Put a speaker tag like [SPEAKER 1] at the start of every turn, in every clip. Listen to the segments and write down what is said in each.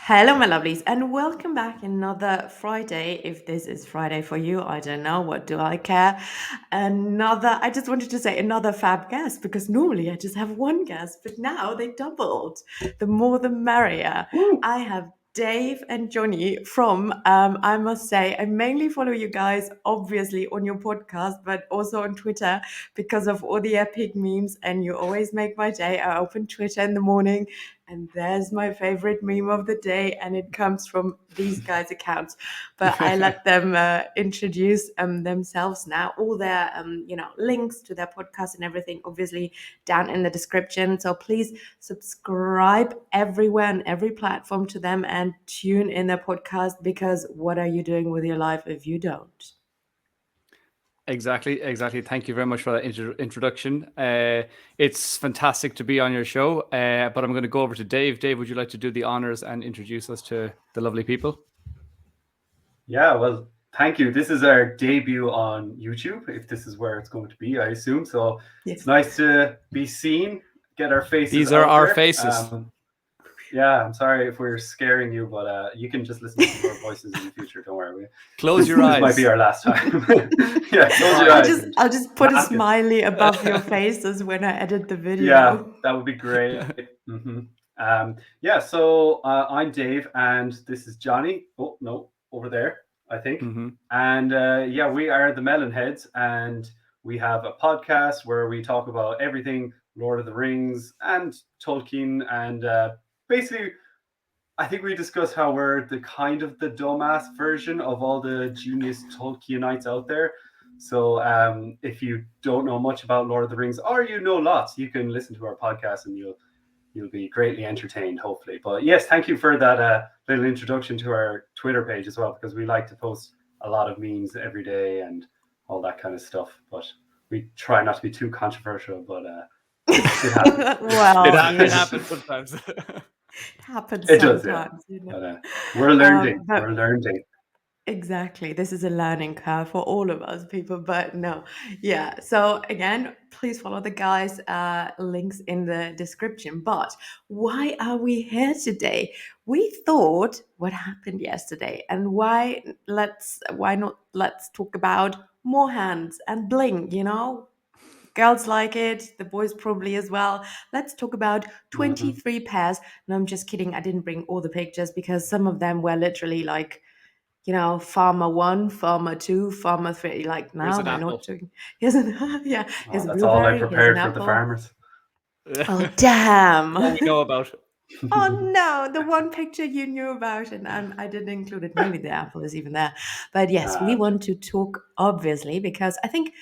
[SPEAKER 1] Hello, my lovelies, and welcome back another Friday. If this is Friday for you, I don't know. What do I care? I just wanted to say another fab guest because normally I just have one guest, but now they doubled. The more the merrier.
[SPEAKER 2] Woo.
[SPEAKER 1] I have Dave and Johnny from, I must say, I mainly follow you guys, obviously, on your podcast, but also on Twitter because of all the epic memes, and you always make my day. I open Twitter in the morning and there's my favorite meme of the day, and it comes from these guys' accounts. But I let them introduce themselves now. All their links to their podcast and everything, obviously down in the description. So please subscribe everywhere on every platform to them and tune in their podcast, because what are you doing with your life if you don't?
[SPEAKER 3] Exactly. Thank you very much for that introduction. It's fantastic to be on your show, but I'm going to go over to Dave. Dave, would you like to do the honors and introduce us to the lovely people?
[SPEAKER 2] Yeah, well, thank you. This is our debut on YouTube, if this is where it's going to be, I assume. So
[SPEAKER 1] Yes.
[SPEAKER 2] It's nice to be seen, get our faces
[SPEAKER 3] These are
[SPEAKER 2] out
[SPEAKER 3] our
[SPEAKER 2] there.
[SPEAKER 3] faces.
[SPEAKER 2] Yeah, I'm sorry if we're scaring you, but you can just listen to our voices in the future. Don't worry.
[SPEAKER 3] Close your eyes.
[SPEAKER 2] This might be our last time. Yeah, close your eyes.
[SPEAKER 1] I'll just put a
[SPEAKER 2] Mask it.
[SPEAKER 1] smiley above your faces when I edit the video.
[SPEAKER 2] Yeah, that would be great. So I'm Dave, and this is Johnny. Oh, no, over there, I think. And we are the Mellon Heads, and we have a podcast where we talk about everything Lord of the Rings and Tolkien, and basically, I think we discuss how we're the kind of the dumbass version of all the genius Tolkienites out there. So if you don't know much about Lord of the Rings, or you know lots, you can listen to our podcast and you'll be greatly entertained, hopefully. But yes, thank you for that little introduction to our Twitter page as well, because we like to post a lot of memes every day and all that kind of stuff. But we try not to be too controversial, but it happens.
[SPEAKER 1] Well,
[SPEAKER 3] it happens sometimes.
[SPEAKER 1] It happens
[SPEAKER 2] It
[SPEAKER 1] sometimes.
[SPEAKER 2] does, yeah.
[SPEAKER 1] You know?
[SPEAKER 2] But we're learning.
[SPEAKER 1] but-
[SPEAKER 2] We're learning.
[SPEAKER 1] Exactly. This is a learning curve for all of us people, but no. Yeah. So again, please follow the guys' links in the description. But why are we here today? We thought what happened yesterday, and why not let's talk about more hands and bling, Girls like it, the boys probably as well. Let's talk about 23 pairs. No, I'm just kidding. I didn't bring all the pictures because some of them were literally like, farmer 1, farmer 2, farmer 3. Like, now they're not doing. Here's a
[SPEAKER 2] That's all I
[SPEAKER 1] blueberry, here's
[SPEAKER 2] prepared
[SPEAKER 1] an
[SPEAKER 2] for the
[SPEAKER 1] apple.
[SPEAKER 2] farmers.
[SPEAKER 1] Oh, damn.
[SPEAKER 3] All we know about.
[SPEAKER 1] Oh no, the one picture you knew about, and I didn't include it. Maybe the apple is even there. But yes, we want to talk, obviously, because I think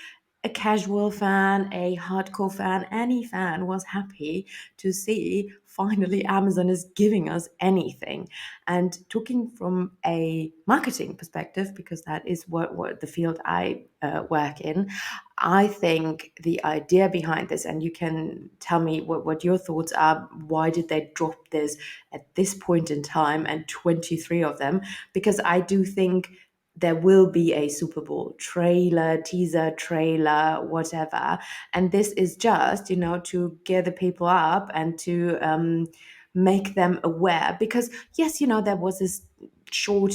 [SPEAKER 1] a casual fan, a hardcore fan, any fan was happy to see finally Amazon is giving us anything. And talking from a marketing perspective, because that is what the field I work in, I think the idea behind this, and you can tell me what your thoughts are, why did they drop this at this point in time and 23 of them? Because I do think there will be a Super Bowl trailer, teaser trailer, whatever. And this is just, to gear the people up and to make them aware. Because, yes, there was this short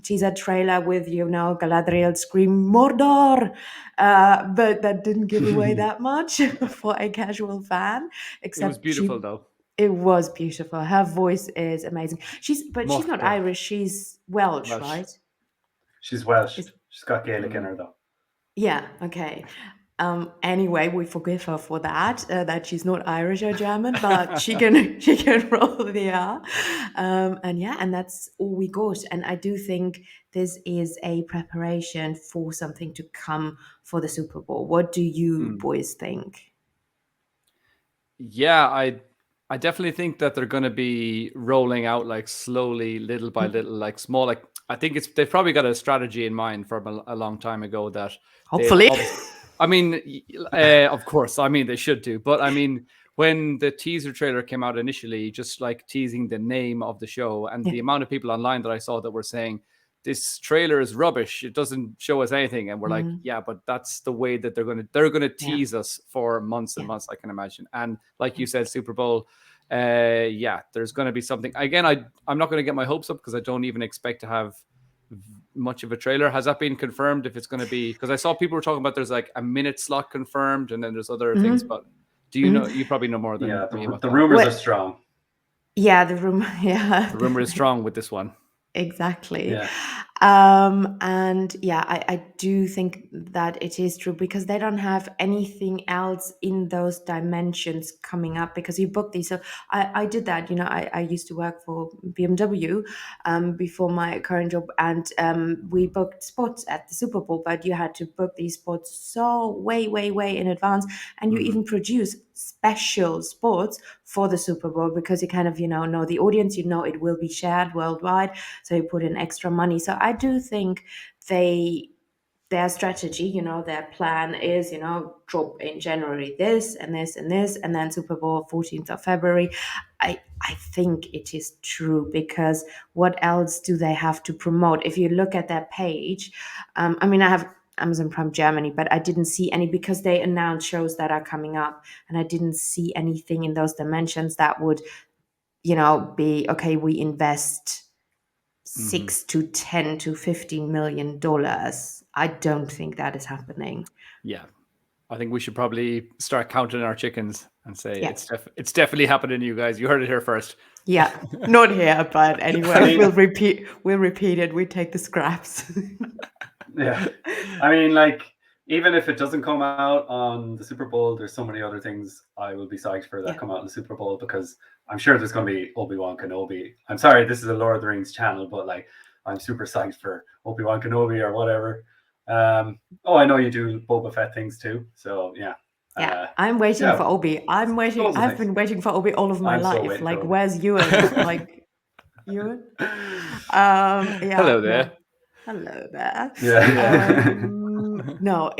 [SPEAKER 1] teaser trailer with, Galadriel scream Mordor, but that didn't give away that much for a casual fan. Except
[SPEAKER 3] It was beautiful, though.
[SPEAKER 1] It was beautiful. Her voice is amazing. She's not Irish. She's Welsh, right?
[SPEAKER 2] She's Welsh. She's got Gaelic in her, though.
[SPEAKER 1] Yeah. Okay. Anyway, we forgive her for that. That she's not Irish or German, but she can roll the R. And that's all we got. And I do think this is a preparation for something to come for the Super Bowl. What do you boys think?
[SPEAKER 3] Yeah, I definitely think that they're going to be rolling out like slowly, little by little, like small. Like I think they've probably got a strategy in mind from a long time ago that
[SPEAKER 1] hopefully.
[SPEAKER 3] I mean, of course. I mean, they should do. But I mean, when the teaser trailer came out initially, just like teasing the name of the show, and the amount of people online that I saw that were saying, this trailer is rubbish. It doesn't show us anything. And we're like, yeah, but that's the way that they're going to tease us for months and months, I can imagine. And like you said, Super Bowl, yeah, there's going to be something. Again, I'm not going to get my hopes up because I don't even expect to have much of a trailer. Has that been confirmed if it's going to be? Because I saw people were talking about there's like a minute slot confirmed, and then there's other things. But do you know? You probably know more than me about
[SPEAKER 2] the
[SPEAKER 3] that.
[SPEAKER 2] rumors are strong.
[SPEAKER 1] Yeah, the rumor. Yeah,
[SPEAKER 3] The rumor is strong with this one.
[SPEAKER 1] Exactly.
[SPEAKER 2] Yeah.
[SPEAKER 1] And yeah, I do think that it is true because they don't have anything else in those dimensions coming up because you book these. So I did that, I used to work for BMW before my current job, and we booked spots at the Super Bowl, but you had to book these spots so way in advance, and you even produce special sports for the Super Bowl because you kind of know the audience, it will be shared worldwide, so you put in extra money. So I do think their strategy, their plan is, drop in January this and this and this, and then Super Bowl 14th of February. I think it is true because what else do they have to promote? If you look at their page, I have Amazon Prime Germany, but I didn't see any because they announced shows that are coming up, and I didn't see anything in those dimensions that would, be okay. We invest $6 to $10 to $15 million. I don't think that is happening.
[SPEAKER 3] Yeah, I think we should probably start counting our chickens and say
[SPEAKER 1] Yeah.
[SPEAKER 3] it's definitely happening. You guys, you heard it here first.
[SPEAKER 1] Yeah, not here, but anyway, we'll repeat it. We take the scraps.
[SPEAKER 2] Yeah, even if it doesn't come out on the Super Bowl, there's so many other things I will be psyched for that come out in the Super Bowl because I'm sure there's going to be Obi-Wan Kenobi. I'm sorry, this is a Lord of the Rings channel, but I'm super psyched for Obi-Wan Kenobi or whatever. I know you do Boba Fett things too, so yeah.
[SPEAKER 1] Yeah, I'm waiting for Obi. I've been waiting for Obi all of my life. Where's Ewan? Ewan?
[SPEAKER 3] Hello there.
[SPEAKER 1] No. Hello there.
[SPEAKER 2] Yeah.
[SPEAKER 1] No,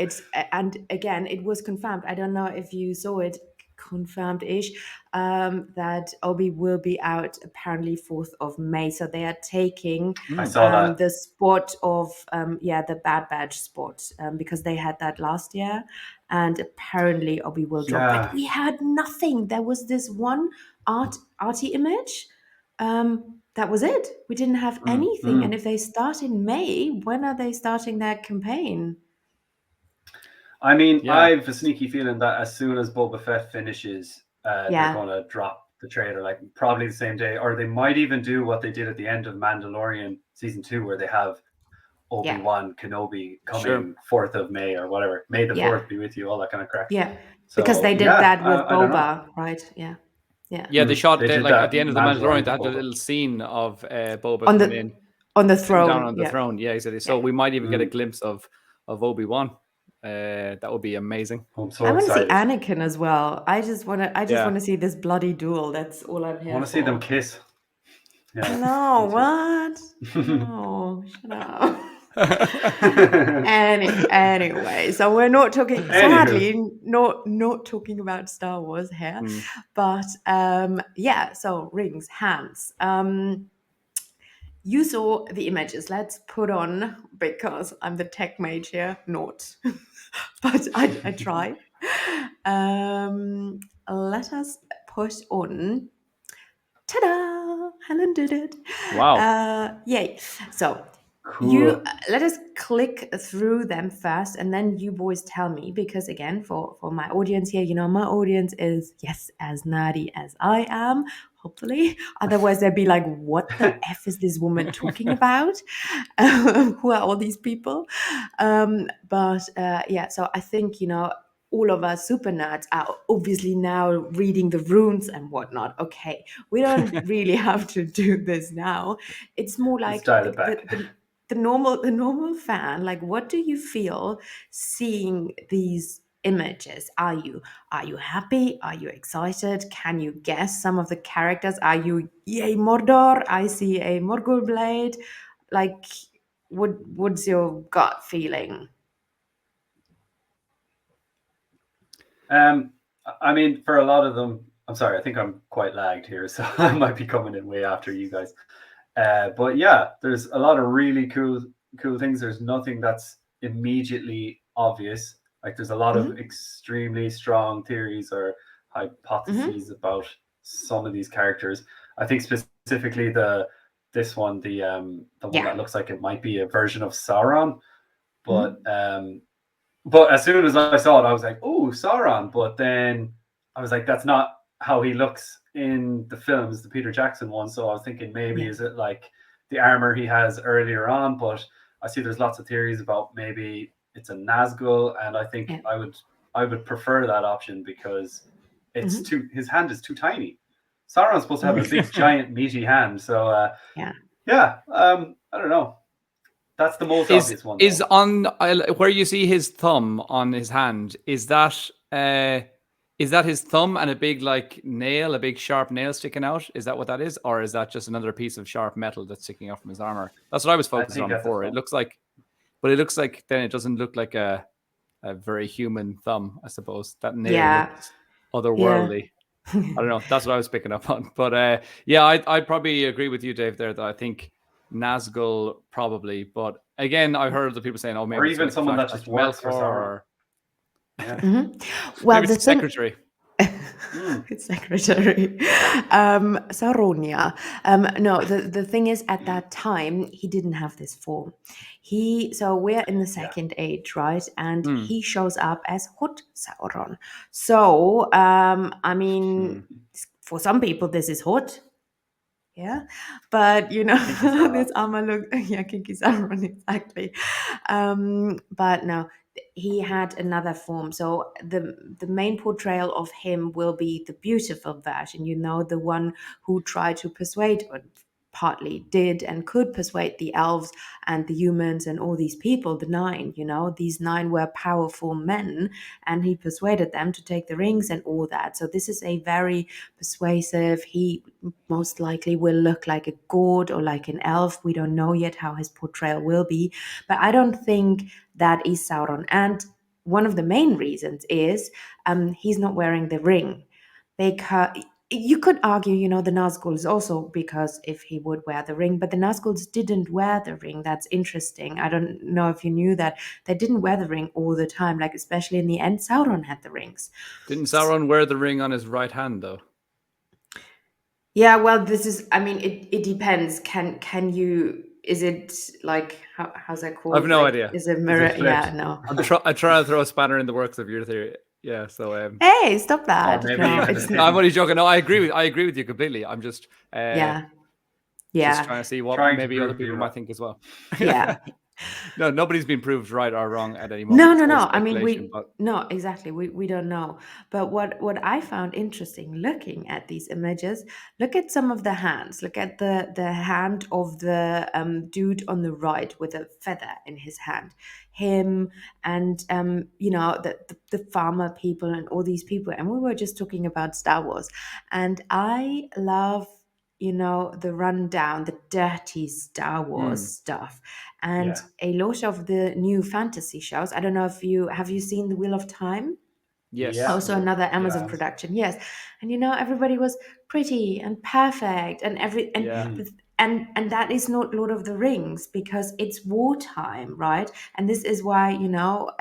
[SPEAKER 1] and again, it was confirmed. I don't know if you saw it, confirmed-ish, that Obi will be out apparently 4th of May. So they are taking
[SPEAKER 2] I saw that.
[SPEAKER 1] the spot of the Bad Batch spot because they had that last year, and apparently Obi will drop. But we had nothing. There was this one arty image. That was it. We didn't have anything. And if they start in May, when are they starting their campaign?
[SPEAKER 2] I have a sneaky feeling that as soon as Boba Fett finishes, they're going to drop the trailer, probably the same day, or they might even do what they did at the end of Mandalorian season 2, where they have Obi-Wan Kenobi coming 4th of May or whatever. May the 4th be with you, all that kind of crap.
[SPEAKER 1] Yeah, so, because they did that with Boba, right? Yeah.
[SPEAKER 3] Yeah, they shot at the end of the Mandalorian. They had the little scene of Boba
[SPEAKER 1] on the throne,
[SPEAKER 3] down on the throne. Yeah, exactly. So we might even get a glimpse of Obi-Wan. That would be amazing.
[SPEAKER 2] I'm so
[SPEAKER 1] I want to see
[SPEAKER 2] excited.
[SPEAKER 1] Anakin as well. I just want to see this bloody duel. That's all I'm here for.
[SPEAKER 2] I want to see them kiss.
[SPEAKER 1] Yeah. No, what? No, shut up. Anyway, so we're not talking, sadly, not talking about Star Wars here, but so rings, hands. You saw the images. Let's put on, because I'm the tech mage here, not, but I try. Let us put on. Ta-da! Helen did it.
[SPEAKER 3] Wow.
[SPEAKER 1] Yay. So
[SPEAKER 2] cool.
[SPEAKER 1] Let us click through them first, and then you boys tell me, because again, for my audience here, my audience is, yes, as nerdy as I am, hopefully. Otherwise, they'd be like, what the F is this woman talking about? Who are all these people? So I think, all of us super nerds are obviously now reading the runes and whatnot. Okay, we don't really have to do this now. It's more like the normal fan. Like, what do you feel seeing these images? Are you happy? Are you excited? Can you guess some of the characters? Are you, yay Mordor, I see a Morgul blade? Like, what's your gut feeling?
[SPEAKER 2] For a lot of them, I'm sorry, I think I'm quite lagged here, so I might be coming in way after you guys. But yeah, there's a lot of really cool things. There's nothing that's immediately obvious. Like, there's a lot of extremely strong theories or hypotheses about some of these characters. I think specifically this one, the one that looks like it might be a version of Sauron, but as soon as I saw it, I was like, oh, Sauron. But then I was like, that's not how he looks in the films, the Peter Jackson one. So I was thinking maybe is it like the armor he has earlier on? But I see there's lots of theories about maybe it's a Nazgul, and I think I would prefer that option because it's his hand is too tiny. Sauron's supposed to have a big, giant, meaty hand. So I don't know. That's the most obvious one.
[SPEAKER 3] Is on where you see his thumb on his hand. Is that his thumb and a big nail, a big sharp nail sticking out? Is that what that is, or is that just another piece of sharp metal that's sticking out from his armor? That's what I was focusing on before. It looks like then it doesn't look like a very human thumb. I suppose that nail looks otherworldly. I don't know. That's what I was picking up on. But I'd probably agree with you, Dave, there that I think Nazgul probably. But again, I heard the people saying, "Oh, maybe,"
[SPEAKER 2] or even someone that just works for Sauron.
[SPEAKER 1] Well,
[SPEAKER 3] maybe it's secretary.
[SPEAKER 1] It's secretary. Saronia. No, the thing is, at that time, he didn't have this form. So we're in the second age, right? And he shows up as Hot Sauron. So, I mean, for some people, this is hot. Yeah, but this armor look, Kinky Sauron, exactly. But no, he had another form. So the main portrayal of him will be the beautiful version, the one who tried to persuade, or partly did and could persuade the elves and the humans and all these people, the 9, these 9 were powerful men, and he persuaded them to take the rings and all that. So this is a very persuasive, he most likely will look like a god or like an elf. We don't know yet how his portrayal will be, but I don't think that is Sauron. And one of the main reasons is he's not wearing the ring, because you could argue, the Nazguls also, because if he would wear the ring, but the Nazguls didn't wear the ring. That's interesting. I don't know if you knew that they didn't wear the ring all the time, especially in the end, Sauron had the rings.
[SPEAKER 3] Didn't Sauron wear the ring on his right hand, though?
[SPEAKER 1] Yeah, well, this is, it depends. Can you, is it how's that called?
[SPEAKER 3] I have no idea.
[SPEAKER 1] Is it mirror? Yeah, no.
[SPEAKER 3] I'm trying to throw a spanner in the works of your theory. Yeah, so
[SPEAKER 1] hey, stop that!
[SPEAKER 3] No, I'm only joking. No, I agree with you completely. I'm just just trying to see what maybe other people might think as well.
[SPEAKER 1] Yeah.
[SPEAKER 3] No, nobody's been proved right or wrong at any moment.
[SPEAKER 1] No. I mean, no, exactly. We don't know. But what I found interesting looking at these images, look at some of the hands. Look at the hand of the dude on the right with a feather in his hand. Him and the farmer people and all these people. And we were just talking about Star Wars. And I love the rundown, the dirty Star Wars stuff. And a lot of the new fantasy shows. I don't know if have you seen The Wheel of Time?
[SPEAKER 3] Yes.
[SPEAKER 1] Also another Amazon production. Yes. And everybody was pretty and perfect and and that is not Lord of the Rings, because it's wartime, right? And this is why,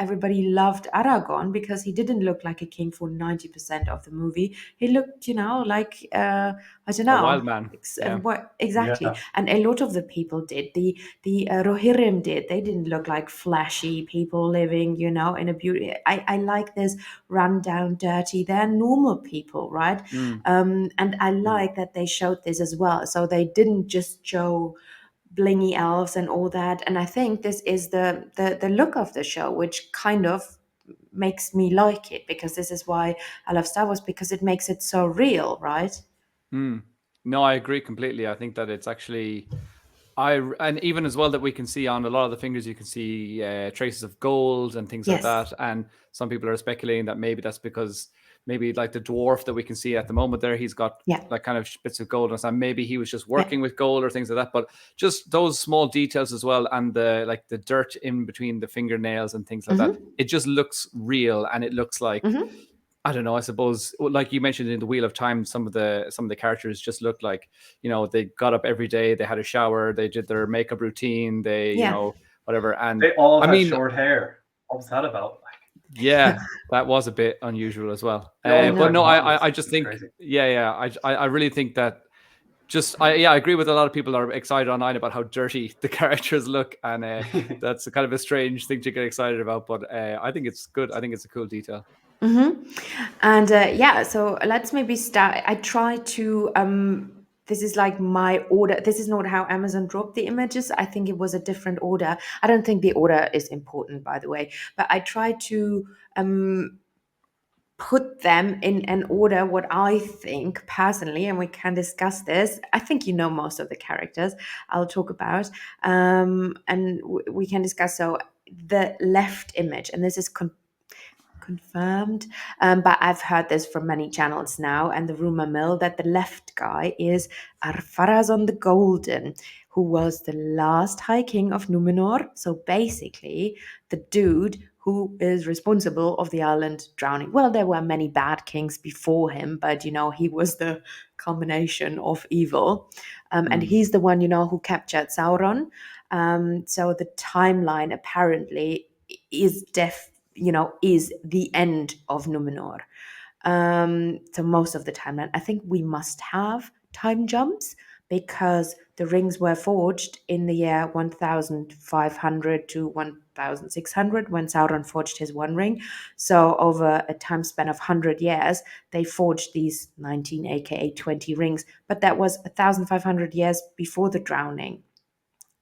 [SPEAKER 1] everybody loved Aragorn, because he didn't look like a king for 90% of the movie. He looked, like, I don't know.
[SPEAKER 3] A wild man.
[SPEAKER 1] Exactly. Yeah. And a lot of the people did. The Rohirrim did. They didn't look like flashy people living, in a beauty. I like this rundown, dirty. They're normal people, right? And I like that they showed this as well. So they didn't just show blingy elves and all that. And I think this is the look of the show, which kind of makes me like it, because this is why I love Star Wars, because it makes it so real, right?
[SPEAKER 3] No, I agree completely. I think that it's actually and even as well that we can see on a lot of the fingers, you can see traces of gold and things like that. And some people are speculating that maybe that's because maybe like the dwarf that we can see at the moment there, he's got like kind of bits of gold, and maybe he was just working with gold or things like that. But just those small details as well, and the dirt in between the fingernails and things like that, it just looks real, and it looks like I don't know, I suppose, like you mentioned in The Wheel of Time, some of the characters just looked like, they got up every day, they had a shower, they did their makeup routine, they whatever, and
[SPEAKER 2] they all had short hair. What was that about?
[SPEAKER 3] Yeah, that was a bit unusual as well.
[SPEAKER 2] The
[SPEAKER 3] But no,
[SPEAKER 2] models,
[SPEAKER 3] I just
[SPEAKER 2] it's
[SPEAKER 3] think,
[SPEAKER 2] crazy.
[SPEAKER 3] I really think that I agree with a lot of people are excited online about how dirty the characters look, and that's kind of a strange thing to get excited about. But I think it's good. I think it's a cool detail.
[SPEAKER 1] And so let's maybe start. I try to this is like my order. This is not how Amazon dropped the images. I think it was a different order. I don't think the order is important, by the way, but I try to put them in an order what I think personally, and we can discuss this. I think you know most of the characters I'll talk about, and we can discuss. So the left image, and this is confirmed, but I've heard this from many channels now, and the rumor mill that the left guy is Ar-Pharazôn the Golden, who was the last High King of Numenor. So basically, the dude who is responsible of the island drowning. Well, there were many bad kings before him, but he was the culmination of evil, and he's the one who captured Sauron. So the timeline apparently is is the end of Numenor. So most of the timeline, I think we must have time jumps because the rings were forged in the year 1500 to 1600 when Sauron forged his one ring. So over a time span of 100 years, they forged these 19, aka 20 rings, but that was 1500 years before the drowning.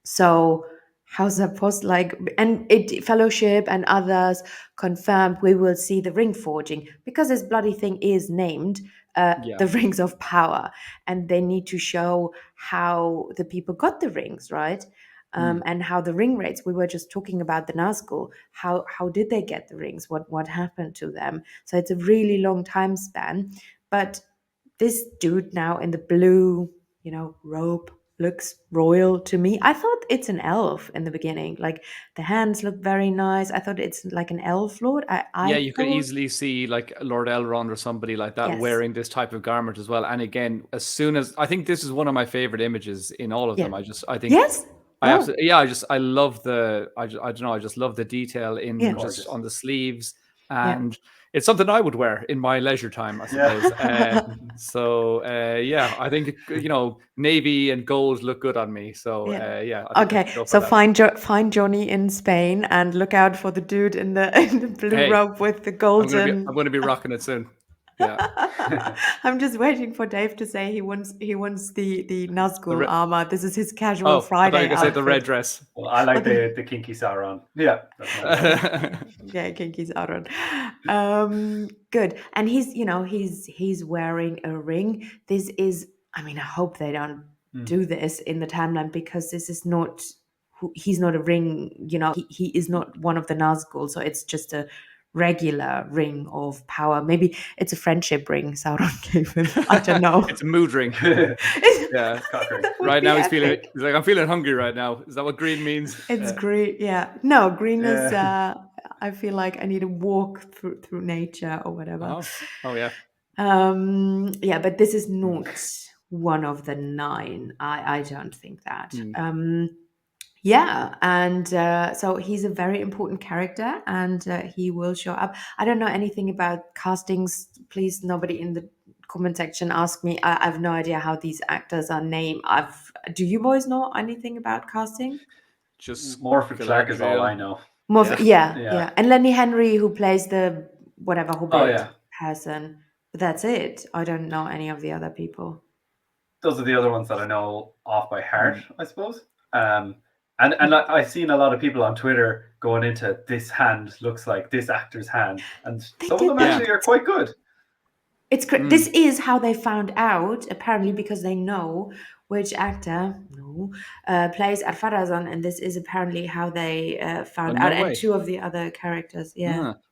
[SPEAKER 1] So how's that possible? And it Fellowship and others confirmed we will see the ring forging because this bloody thing is named the Rings of Power, and they need to show how the people got the rings, right? And how the ring rates. We were just talking about the Nazgul. How did they get the rings? What happened to them? So it's a really long time span. But this dude now in the blue, robe looks royal to me. I thought it's an elf in the beginning. Like the hands look very nice. I thought it's like an elf lord.
[SPEAKER 3] You could easily see like Lord Elrond or somebody like that wearing this type of garment as well. And again, as soon as I think this is one of my favorite images in all of them. I think
[SPEAKER 1] yes.
[SPEAKER 3] I absolutely I love I don't know, I just love the detail in just on the sleeves, and it's something I would wear in my leisure time, I suppose. I think navy and gold look good on me. So I think
[SPEAKER 1] so find Johnny in Spain and look out for the dude in the blue robe with the golden.
[SPEAKER 3] I'm going to be rocking it soon. Yeah.
[SPEAKER 1] I'm just waiting for Dave to say he wants the Nazgul armor. This is his casual Friday.
[SPEAKER 3] I thought you could say the red dress.
[SPEAKER 2] Well, I like the kinky Sauron. Yeah, that's
[SPEAKER 1] kinky Sauron. Good, and he's wearing a ring. This is, I hope they don't do this in the timeline because this is not. He's not a ring. He is not one of the Nazgul, so it's just a regular ring of power. Maybe it's a friendship ring Sauron gave him. I don't know.
[SPEAKER 3] It's a mood ring. Yeah. Right now he's like, I'm feeling hungry right now. Is that what green means?
[SPEAKER 1] It's green. Yeah. No, green is I feel like I need to walk through nature or whatever.
[SPEAKER 3] Oh yeah.
[SPEAKER 1] But this is not one of the 9. I don't think that. And so he's a very important character, and he will show up. I don't know anything about castings. Please, nobody in the comment section ask me. I have no idea how these actors are named. Do you boys know anything about casting?
[SPEAKER 2] Just Morford Clark is all I know.
[SPEAKER 1] Yeah. And Lenny Henry, who plays the Hobbit person. But that's it. I don't know any of the other people.
[SPEAKER 2] Those are the other ones that I know off by heart, I suppose. And I've seen a lot of people on Twitter going into this hand looks like this actor's hand, and some of them actually are quite good.
[SPEAKER 1] It's this is how they found out, apparently, because they know which actor plays Ar-Pharazôn, and this is apparently how they found out. And 2 of the other characters,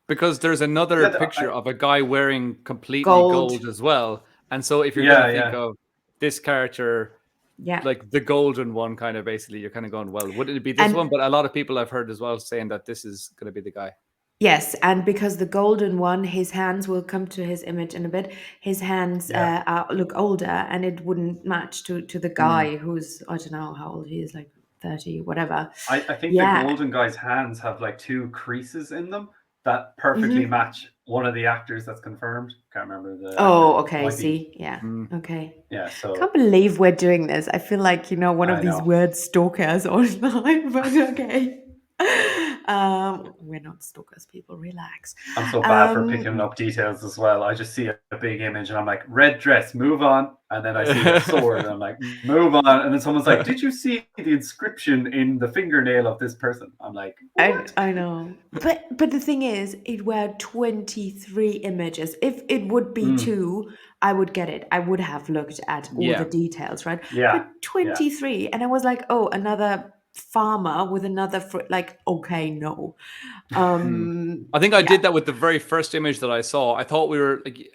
[SPEAKER 3] because there's another picture of a guy wearing completely gold as well, and so if you're going to think of this character. Like the golden one, kind of basically, you're kind of going, well, wouldn't it be this one? But a lot of people I've heard as well saying that this is going to be the guy.
[SPEAKER 1] Yes, and because the golden one, his hands will come to his image in a bit. His hands look older, and it wouldn't match to the guy who's, I don't know how old he is, like 30, whatever.
[SPEAKER 2] I think the golden guy's hands have like 2 creases in them. that perfectly match one of the actors that's confirmed. Can't remember the.
[SPEAKER 1] Oh,
[SPEAKER 2] actor.
[SPEAKER 1] okay.
[SPEAKER 2] Might be.
[SPEAKER 1] See, yeah, okay.
[SPEAKER 2] Yeah. So
[SPEAKER 1] Can't believe we're doing this. I feel like one of
[SPEAKER 2] I
[SPEAKER 1] these
[SPEAKER 2] know.
[SPEAKER 1] weird stalkers online, but okay. We're not stalkers, people. Relax.
[SPEAKER 2] I'm so bad for picking up details as well. I just see a big image and I'm like, red dress, move on. And then I see a sword and I'm like, move on. And then someone's like, did you see the inscription in the fingernail of this person? I'm like, what?
[SPEAKER 1] I know. But the thing is, it were 23 images. If it would be 2, I would get it. I would have looked at all the details, right?
[SPEAKER 2] Yeah.
[SPEAKER 1] But 23, and I was like, oh, another farmer with another fruit. Like, okay, no.
[SPEAKER 3] I think I did that with the very first image that I saw. I thought we were like,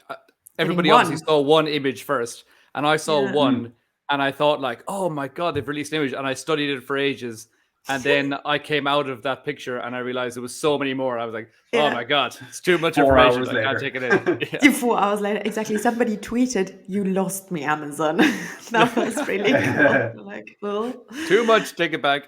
[SPEAKER 3] everybody
[SPEAKER 1] one.
[SPEAKER 3] obviously saw one image first, and I saw one, and I thought like, oh my god, they've released an image, and I studied it for ages, and then I came out of that picture and I realized there was so many more. I was like, oh my god, it's too much
[SPEAKER 2] 4
[SPEAKER 3] information.
[SPEAKER 2] hours
[SPEAKER 3] I can't
[SPEAKER 2] later.
[SPEAKER 3] take it in.
[SPEAKER 1] 4 hours later, exactly. Somebody tweeted, "You lost me, Amazon." That was really cool. Like, oh.
[SPEAKER 3] Too much. Take it back.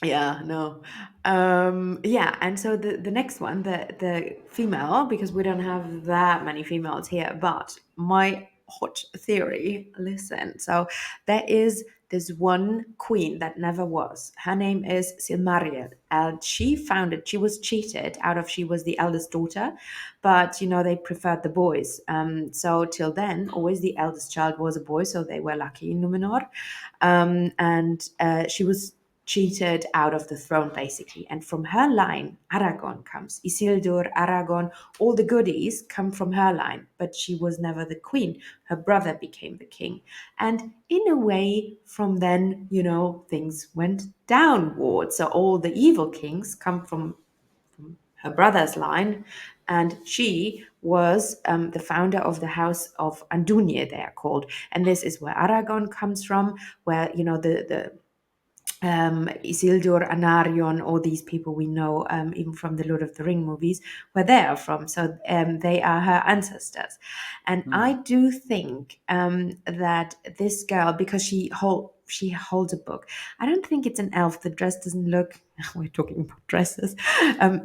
[SPEAKER 1] Yeah, no. Yeah, and so the next one, the female, because we don't have that many females here, but my hot theory, listen. So there is this one queen that never was. Her name is Silmaril, and she was cheated out of, she was the eldest daughter, but they preferred the boys. So till then, always the eldest child was a boy, so they were lucky in Numenor. And she was cheated out of the throne, basically. And from her line, Aragon comes. Isildur, Aragon, all the goodies come from her line, but she was never the queen. Her brother became the king. And in a way, from then, things went downward. So all the evil kings come from her brother's line, and she was the founder of the House of Andunye, they are called. And this is where Aragon comes from, where, the Isildur, Anarion, all these people we know, even from the Lord of the Ring movies, where they are from. So they are her ancestors. And I do think that this girl, because she holds a book, I don't think it's an elf. The dress doesn't look, we're talking about dresses,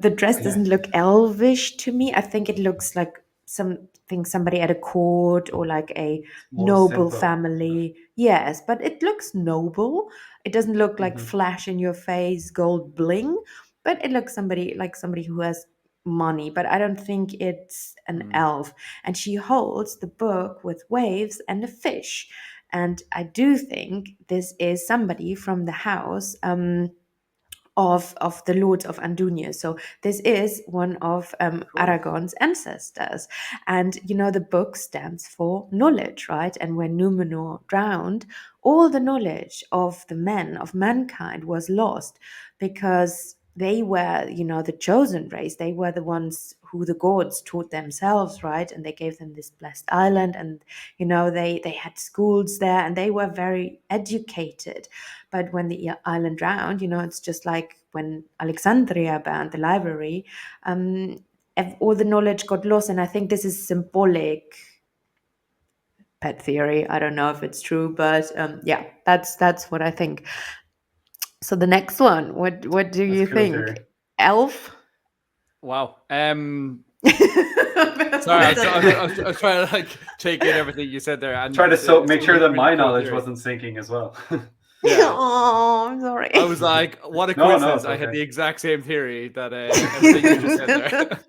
[SPEAKER 1] the dress doesn't look elvish to me. I think it looks like somebody at a court or like a noble
[SPEAKER 2] simple.
[SPEAKER 1] family. Yes, but it looks noble. It doesn't look like flash in your face gold bling, but it looks like somebody who has money. But I don't think it's an elf. And she holds the book with waves and a fish. And I do think this is somebody from the house of the Lords of Andunye. So this is one of Aragon's ancestors. And, the book stands for knowledge, right? And when Numenor drowned, all the knowledge of the men, of mankind, was lost because they were, the chosen race. They were the ones who the gods taught themselves, right? And they gave them this blessed island, and, they had schools there, and they were very educated. But when the island drowned, it's just like when Alexandria burned the library, all the knowledge got lost. And I think this is symbolic. Pet theory. I don't know if it's true, but yeah, that's what I think. So the next one, what do you think?
[SPEAKER 2] Theory.
[SPEAKER 1] Elf?
[SPEAKER 3] Wow. Sorry, I was trying to take in everything you said there. And
[SPEAKER 2] try to make sure that my knowledge wasn't sinking as well.
[SPEAKER 1] Yeah. Oh, I'm sorry.
[SPEAKER 3] I was like, what a coincidence. I had the exact same theory that everything you just said there.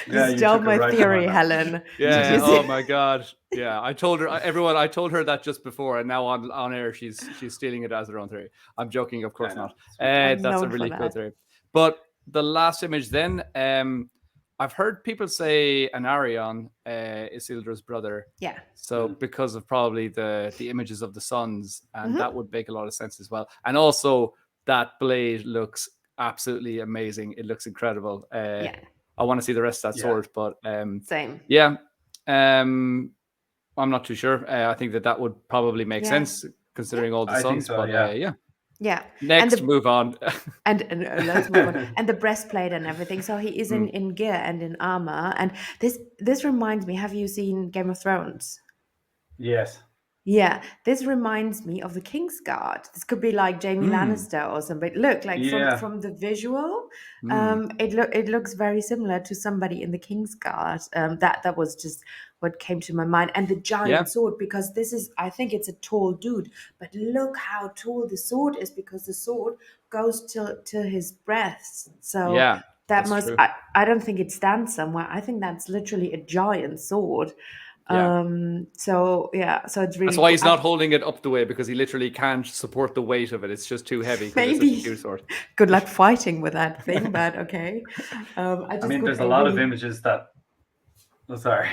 [SPEAKER 1] You stole my theory, Helen.
[SPEAKER 3] Yeah. Oh my God. Yeah. I told her, I told her that just before, and now on air, she's stealing it as her own theory. I'm joking, of course not. That's a really cool theory. But the last image then, I've heard people say Anarion, Isildur's brother.
[SPEAKER 1] Yeah.
[SPEAKER 3] So because of probably the images of the sons, and that would make a lot of sense as well. And also that blade looks absolutely amazing. It looks incredible. I want to see the rest of that sword, but
[SPEAKER 1] same.
[SPEAKER 3] Yeah. I'm not too sure. I think that would probably make sense considering all the sons.
[SPEAKER 2] So,
[SPEAKER 3] but
[SPEAKER 1] yeah.
[SPEAKER 3] Next, move on.
[SPEAKER 1] and let's move on. And the breastplate and everything. So he is in gear and in armor. And this reminds me, have you seen Game of Thrones?
[SPEAKER 2] Yes.
[SPEAKER 1] Yeah, this reminds me of the Kingsguard. This could be like Jamie Lannister or something. Look, like
[SPEAKER 2] Yeah.
[SPEAKER 1] from the visual,
[SPEAKER 3] Mm.
[SPEAKER 1] it looks very similar to somebody in the Kingsguard. That was just what came to my mind. And the
[SPEAKER 3] Yeah.
[SPEAKER 1] giant sword, because this is, I think it's a tall dude, but look how tall the sword is, because the sword goes to his breast. So
[SPEAKER 3] Yeah.
[SPEAKER 1] that
[SPEAKER 3] That's
[SPEAKER 1] must,
[SPEAKER 3] true.
[SPEAKER 1] I don't think it stands somewhere. I think that's literally a giant sword.
[SPEAKER 3] Yeah.
[SPEAKER 1] So yeah, so it's
[SPEAKER 3] That's
[SPEAKER 1] really
[SPEAKER 3] why
[SPEAKER 1] cool.
[SPEAKER 3] he's not holding it up the way, because he literally can't support the weight of it. It's just too heavy because it's such a
[SPEAKER 1] Maybe
[SPEAKER 3] huge sword.
[SPEAKER 1] good luck fighting with that thing, but okay. I
[SPEAKER 2] I
[SPEAKER 1] just
[SPEAKER 2] mean,
[SPEAKER 1] got
[SPEAKER 2] there's a
[SPEAKER 1] a
[SPEAKER 2] lot of
[SPEAKER 1] really
[SPEAKER 2] images that. Oh, sorry.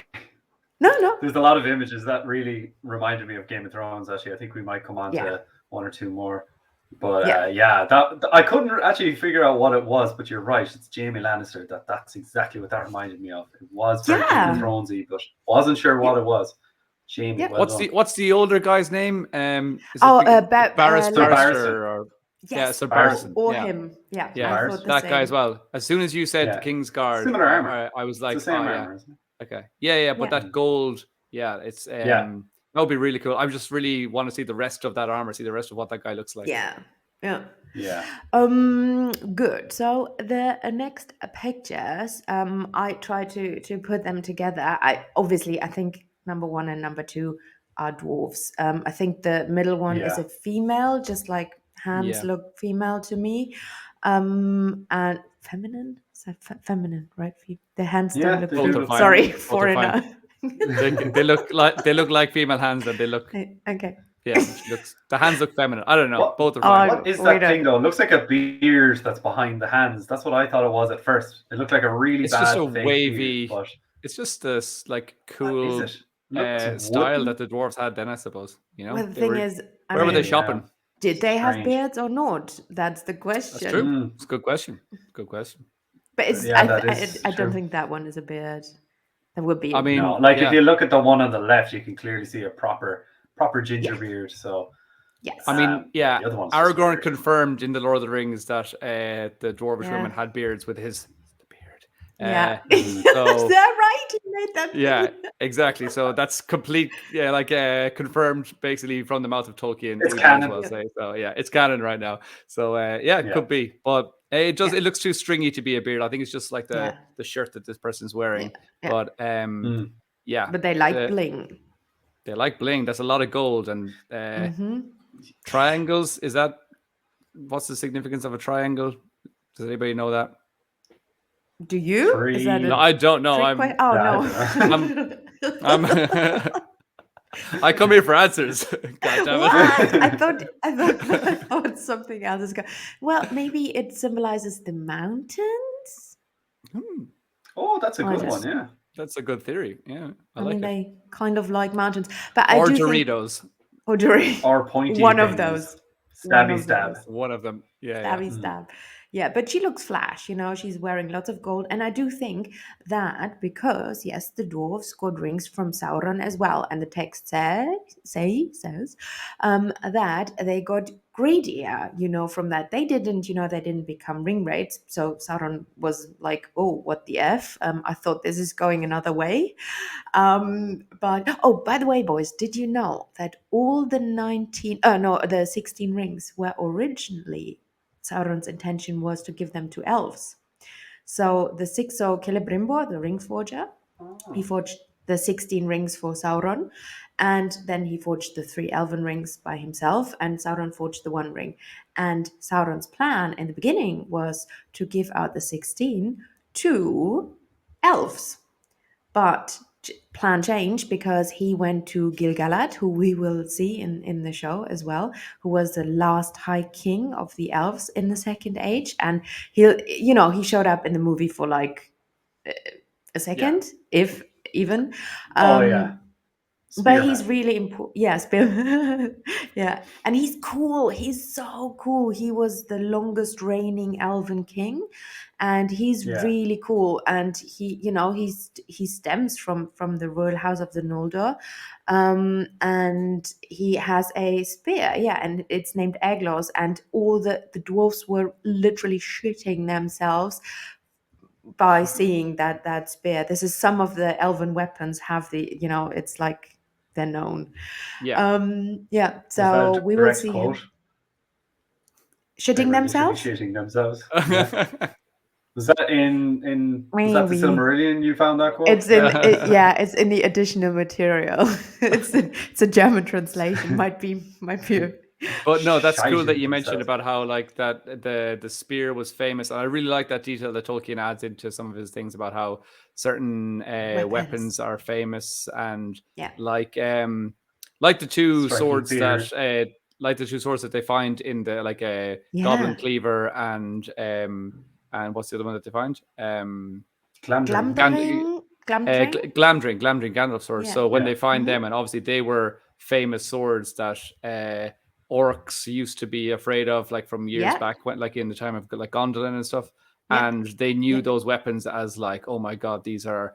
[SPEAKER 1] no.
[SPEAKER 2] There's a lot of images that really reminded me of Game of Thrones. Actually, I think we might come on
[SPEAKER 1] Yeah.
[SPEAKER 2] to one or two more. But
[SPEAKER 1] Yeah.
[SPEAKER 2] that I couldn't actually figure out what it was. But you're right, it's Jamie Lannister. That's exactly what that reminded me of. It was very Game of
[SPEAKER 1] Yeah.
[SPEAKER 2] Thronesy, but wasn't sure what it was. Jamie,
[SPEAKER 1] Yeah.
[SPEAKER 2] well done.
[SPEAKER 3] What's the older guy's name? Is
[SPEAKER 1] Oh,
[SPEAKER 3] it Barris
[SPEAKER 2] Sir
[SPEAKER 1] like
[SPEAKER 2] Barristan.
[SPEAKER 3] Barrister or
[SPEAKER 1] yes,
[SPEAKER 3] Sir
[SPEAKER 2] Barristan.
[SPEAKER 3] Barristan?
[SPEAKER 1] or
[SPEAKER 3] Yeah.
[SPEAKER 1] him. Yeah,
[SPEAKER 3] Yeah,
[SPEAKER 1] I
[SPEAKER 2] Barristan.
[SPEAKER 1] thought the
[SPEAKER 3] that guy as
[SPEAKER 1] same.
[SPEAKER 3] well. As soon as you said the
[SPEAKER 2] Yeah.
[SPEAKER 3] King's Guard,
[SPEAKER 2] Similar armor.
[SPEAKER 3] I was
[SPEAKER 2] It's
[SPEAKER 3] like,
[SPEAKER 2] the same
[SPEAKER 3] oh yeah,
[SPEAKER 2] armor, isn't it?
[SPEAKER 3] okay, yeah, but
[SPEAKER 1] Yeah.
[SPEAKER 3] that gold, yeah, it's
[SPEAKER 2] Yeah.
[SPEAKER 3] that would be really cool. I just really want to see the rest of that armor, see the rest of what that guy looks like.
[SPEAKER 1] Yeah. Yeah.
[SPEAKER 2] Yeah.
[SPEAKER 1] Good. So the next pictures, I try to put them together. I think number one and number two are dwarfs. I think the middle one is
[SPEAKER 2] Yeah.
[SPEAKER 1] a female, just like hands
[SPEAKER 3] Yeah.
[SPEAKER 1] look female to me. And feminine? Is that feminine, right? The hands
[SPEAKER 2] Yeah,
[SPEAKER 1] don't look
[SPEAKER 2] they
[SPEAKER 3] Both
[SPEAKER 2] do
[SPEAKER 3] are
[SPEAKER 2] look
[SPEAKER 3] fine.
[SPEAKER 1] sorry,
[SPEAKER 2] feminine.
[SPEAKER 3] Both are fine.
[SPEAKER 1] foreigner.
[SPEAKER 3] They look like female hands, and they look
[SPEAKER 1] Okay.
[SPEAKER 3] yeah. The hands look feminine. I don't know.
[SPEAKER 2] What
[SPEAKER 3] Both are fine.
[SPEAKER 2] what is
[SPEAKER 1] we
[SPEAKER 2] that
[SPEAKER 1] don't-
[SPEAKER 2] thing though? It looks like a beard that's behind the hands. That's what I thought it was at first. It looked like a really
[SPEAKER 3] It's just
[SPEAKER 2] bad
[SPEAKER 3] a
[SPEAKER 2] fake
[SPEAKER 3] wavy.
[SPEAKER 2] beard, but
[SPEAKER 3] It's just this like
[SPEAKER 2] what is
[SPEAKER 3] cool
[SPEAKER 2] it? Looks
[SPEAKER 3] style
[SPEAKER 2] wooden.
[SPEAKER 3] that the dwarves had then, I suppose. You know,
[SPEAKER 1] Well, the thing is, I
[SPEAKER 3] where were they
[SPEAKER 1] mean,
[SPEAKER 2] Maybe,
[SPEAKER 3] shopping?
[SPEAKER 1] did they have
[SPEAKER 2] Strange.
[SPEAKER 1] beards or not? That's the
[SPEAKER 3] That's
[SPEAKER 1] question.
[SPEAKER 3] true. It's a good question. Good question.
[SPEAKER 1] But it's,
[SPEAKER 2] Yeah, that is
[SPEAKER 1] I don't
[SPEAKER 2] true.
[SPEAKER 1] think that one is a beard. That would be.
[SPEAKER 3] I mean,
[SPEAKER 2] No, like
[SPEAKER 3] yeah.
[SPEAKER 2] if you look at the one on the left, you can clearly see a proper ginger
[SPEAKER 1] Yeah.
[SPEAKER 2] beard. So
[SPEAKER 1] Yes.
[SPEAKER 3] I mean, yeah.
[SPEAKER 2] the other one's just
[SPEAKER 3] Aragorn
[SPEAKER 2] weird.
[SPEAKER 3] confirmed in the Lord of the Rings that the dwarvish
[SPEAKER 1] Yeah.
[SPEAKER 3] women had beards with his beard.
[SPEAKER 1] Yeah.
[SPEAKER 3] So
[SPEAKER 1] Is that right? He made that.
[SPEAKER 3] yeah,
[SPEAKER 1] thing?
[SPEAKER 3] exactly. So that's complete. Yeah, like confirmed basically from the mouth of Tolkien.
[SPEAKER 2] It's
[SPEAKER 3] we might as
[SPEAKER 2] canon.
[SPEAKER 3] well say. So yeah, it's canon right now. So yeah, it could be, but it does.
[SPEAKER 1] Yeah.
[SPEAKER 3] It looks too stringy to be a beard. I think it's just like the shirt that this person's wearing.
[SPEAKER 1] Yeah.
[SPEAKER 3] But yeah.
[SPEAKER 1] But they like bling.
[SPEAKER 3] They like bling. That's a lot of gold and
[SPEAKER 1] Mm-hmm.
[SPEAKER 3] triangles. Is that what's the significance of a triangle? Does anybody know that?
[SPEAKER 1] Do you? Is that
[SPEAKER 3] No, I don't know.
[SPEAKER 1] trick que- oh no.
[SPEAKER 3] I'm I come here for answers. God damn
[SPEAKER 1] What?
[SPEAKER 3] it.
[SPEAKER 1] I thought something else is going. Well, maybe it symbolizes the mountains.
[SPEAKER 2] Oh, that's a
[SPEAKER 1] I
[SPEAKER 2] good
[SPEAKER 1] just-
[SPEAKER 2] one. Yeah.
[SPEAKER 3] That's a good theory. Yeah, I
[SPEAKER 1] I
[SPEAKER 3] like
[SPEAKER 1] mean,
[SPEAKER 3] it.
[SPEAKER 1] they kind of like mountains, but
[SPEAKER 3] Or
[SPEAKER 1] I do think
[SPEAKER 3] Doritos.
[SPEAKER 1] or Doritos.
[SPEAKER 2] Or pointy.
[SPEAKER 1] One of
[SPEAKER 2] things.
[SPEAKER 1] those.
[SPEAKER 2] Stabby
[SPEAKER 1] One of
[SPEAKER 2] stab.
[SPEAKER 1] those.
[SPEAKER 3] One of them. Yeah.
[SPEAKER 1] Stabby stab. Yeah, but she looks flash, she's wearing lots of gold. And I do think that because, yes, the dwarves got rings from Sauron as well. And the text says that they got greedier, from that. They didn't become ring wraiths. So Sauron was like, oh, what the F? I thought this is going another way. But, by the way, boys, did you know that all the 16 rings were originally Sauron's intention was to give them to elves. So the Sixo Celebrimbor, the ring forger, he forged the 16 rings for Sauron, and then he forged the 3 elven rings by himself, and Sauron forged the 1 ring. And Sauron's plan in the beginning was to give out the 16 to elves. But plan changed because he went to Gil-Galad, who we will see in the show as well, who was the last high king of the elves in the Second Age. And he showed up in the movie for like a second, if even. But he's really important. Yes, yeah, and he's cool. He's so cool. He was the longest reigning elven king, and he's really cool. And he stems from the royal house of the Noldor, and he has a spear. Yeah, and it's named Eglos. And all the dwarves were literally shitting themselves by seeing that spear. This is some of the elven weapons have the it's like they're known.
[SPEAKER 3] Yeah.
[SPEAKER 1] Yeah.
[SPEAKER 2] Was that
[SPEAKER 1] So
[SPEAKER 2] a
[SPEAKER 1] we will
[SPEAKER 2] direct
[SPEAKER 1] see
[SPEAKER 2] quote?
[SPEAKER 1] him
[SPEAKER 2] They
[SPEAKER 1] shitting
[SPEAKER 2] were
[SPEAKER 1] themselves.
[SPEAKER 2] literally shitting themselves. Yeah. Was that was that the
[SPEAKER 1] Maybe.
[SPEAKER 2] Silmarillion you found that quote?
[SPEAKER 1] It's yeah, it's in the additional material. It's a German translation. Might be.
[SPEAKER 3] But no, that's cool that
[SPEAKER 2] Shiting
[SPEAKER 3] you mentioned
[SPEAKER 2] themselves.
[SPEAKER 3] about how like that the spear was famous, and I really like that detail that Tolkien adds into some of his things about how certain weapons are famous, and
[SPEAKER 1] Yeah.
[SPEAKER 3] like the two
[SPEAKER 2] Striking
[SPEAKER 3] swords
[SPEAKER 2] fear.
[SPEAKER 3] that they find in the goblin cleaver and what's the other one that they find?
[SPEAKER 2] Glamdring.
[SPEAKER 1] Glamdring.
[SPEAKER 3] Glamdring Gandalf swords.
[SPEAKER 1] Yeah.
[SPEAKER 3] So when
[SPEAKER 2] Yeah.
[SPEAKER 3] they find them, and obviously they were famous swords that orcs used to be afraid of, like from years back, when like in the time of like Gondolin and stuff, and they knew those weapons as like, oh my god, these are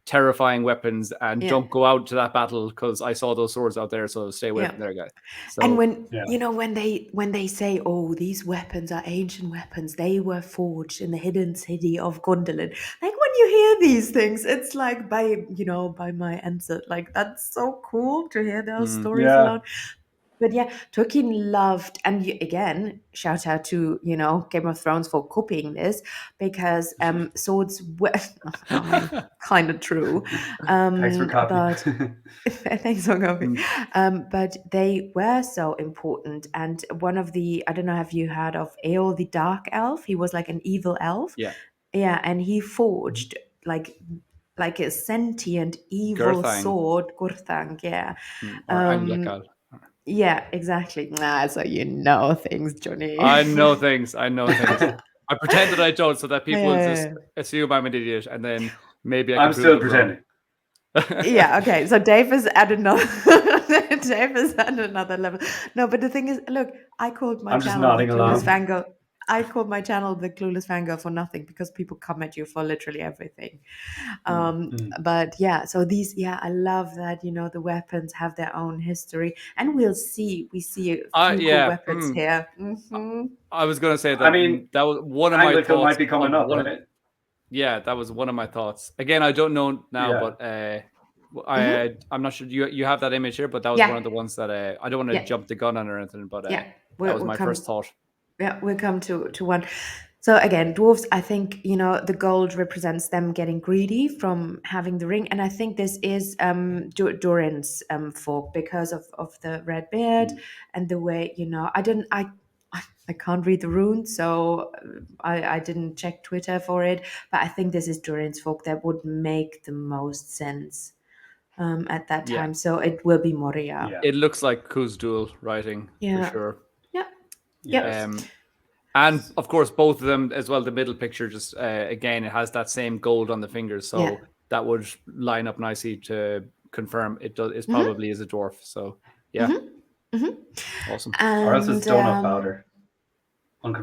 [SPEAKER 3] terrifying weapons, and don't go out to that battle because I saw those swords out there, so stay away from there, guys. So,
[SPEAKER 1] and when when they say, oh, these weapons are ancient weapons, they were forged in the hidden city of Gondolin. Like when you hear these things, it's like by my answer, like that's so cool to hear those stories alone. But yeah, Tolkien loved, and again, shout out to Game of Thrones for copying this, because swords were kind of true.
[SPEAKER 2] Thanks for copying.
[SPEAKER 1] Thanks for copying. But they were so important, and one of the, I don't know, have you heard of Eol the Dark Elf? He was like an evil elf. Yeah, and he forged like a sentient evil sword, Gurthang. Yeah.
[SPEAKER 3] Or Anglical.
[SPEAKER 1] Yeah, exactly. So you know things, Johnny.
[SPEAKER 3] I know things. I pretend that I don't, so that people just assume I'm an idiot, and then maybe I'm
[SPEAKER 2] still pretending.
[SPEAKER 1] Yeah. Okay. So Dave is at another. Dave is at another level. No, but the thing is, look, I called my channel the Clueless Fangirl. I called my channel the Clueless Fangirl for nothing, because people come at you for literally everything. But yeah, so these, I love that, the weapons have their own history, and we see a few cool weapons here.
[SPEAKER 3] I was going to say that.
[SPEAKER 2] I mean,
[SPEAKER 3] that was one of my thoughts.
[SPEAKER 2] Might be coming up, right?
[SPEAKER 3] Yeah, that was one of my thoughts. Again, I don't know now, but I'm not sure. You have that image here, but that was one of the ones that I don't want to jump the gun on or anything, but that was my first thought.
[SPEAKER 1] Yeah, we'll come to one. So again, dwarves, I think, the gold represents them getting greedy from having the ring. And I think this is Durin's folk, because of the red beard and the way, I can't read the runes, so I didn't check Twitter for it. But I think this is Durin's folk that would make the most sense at that time. So it will be Moria.
[SPEAKER 3] Yeah. It looks like Khuzdul writing for sure. And of course, both of them as well. The middle picture, just again, it has that same gold on the fingers, so that would line up nicely to confirm it does. It probably is a dwarf. So awesome.
[SPEAKER 2] Or else it's donut powder.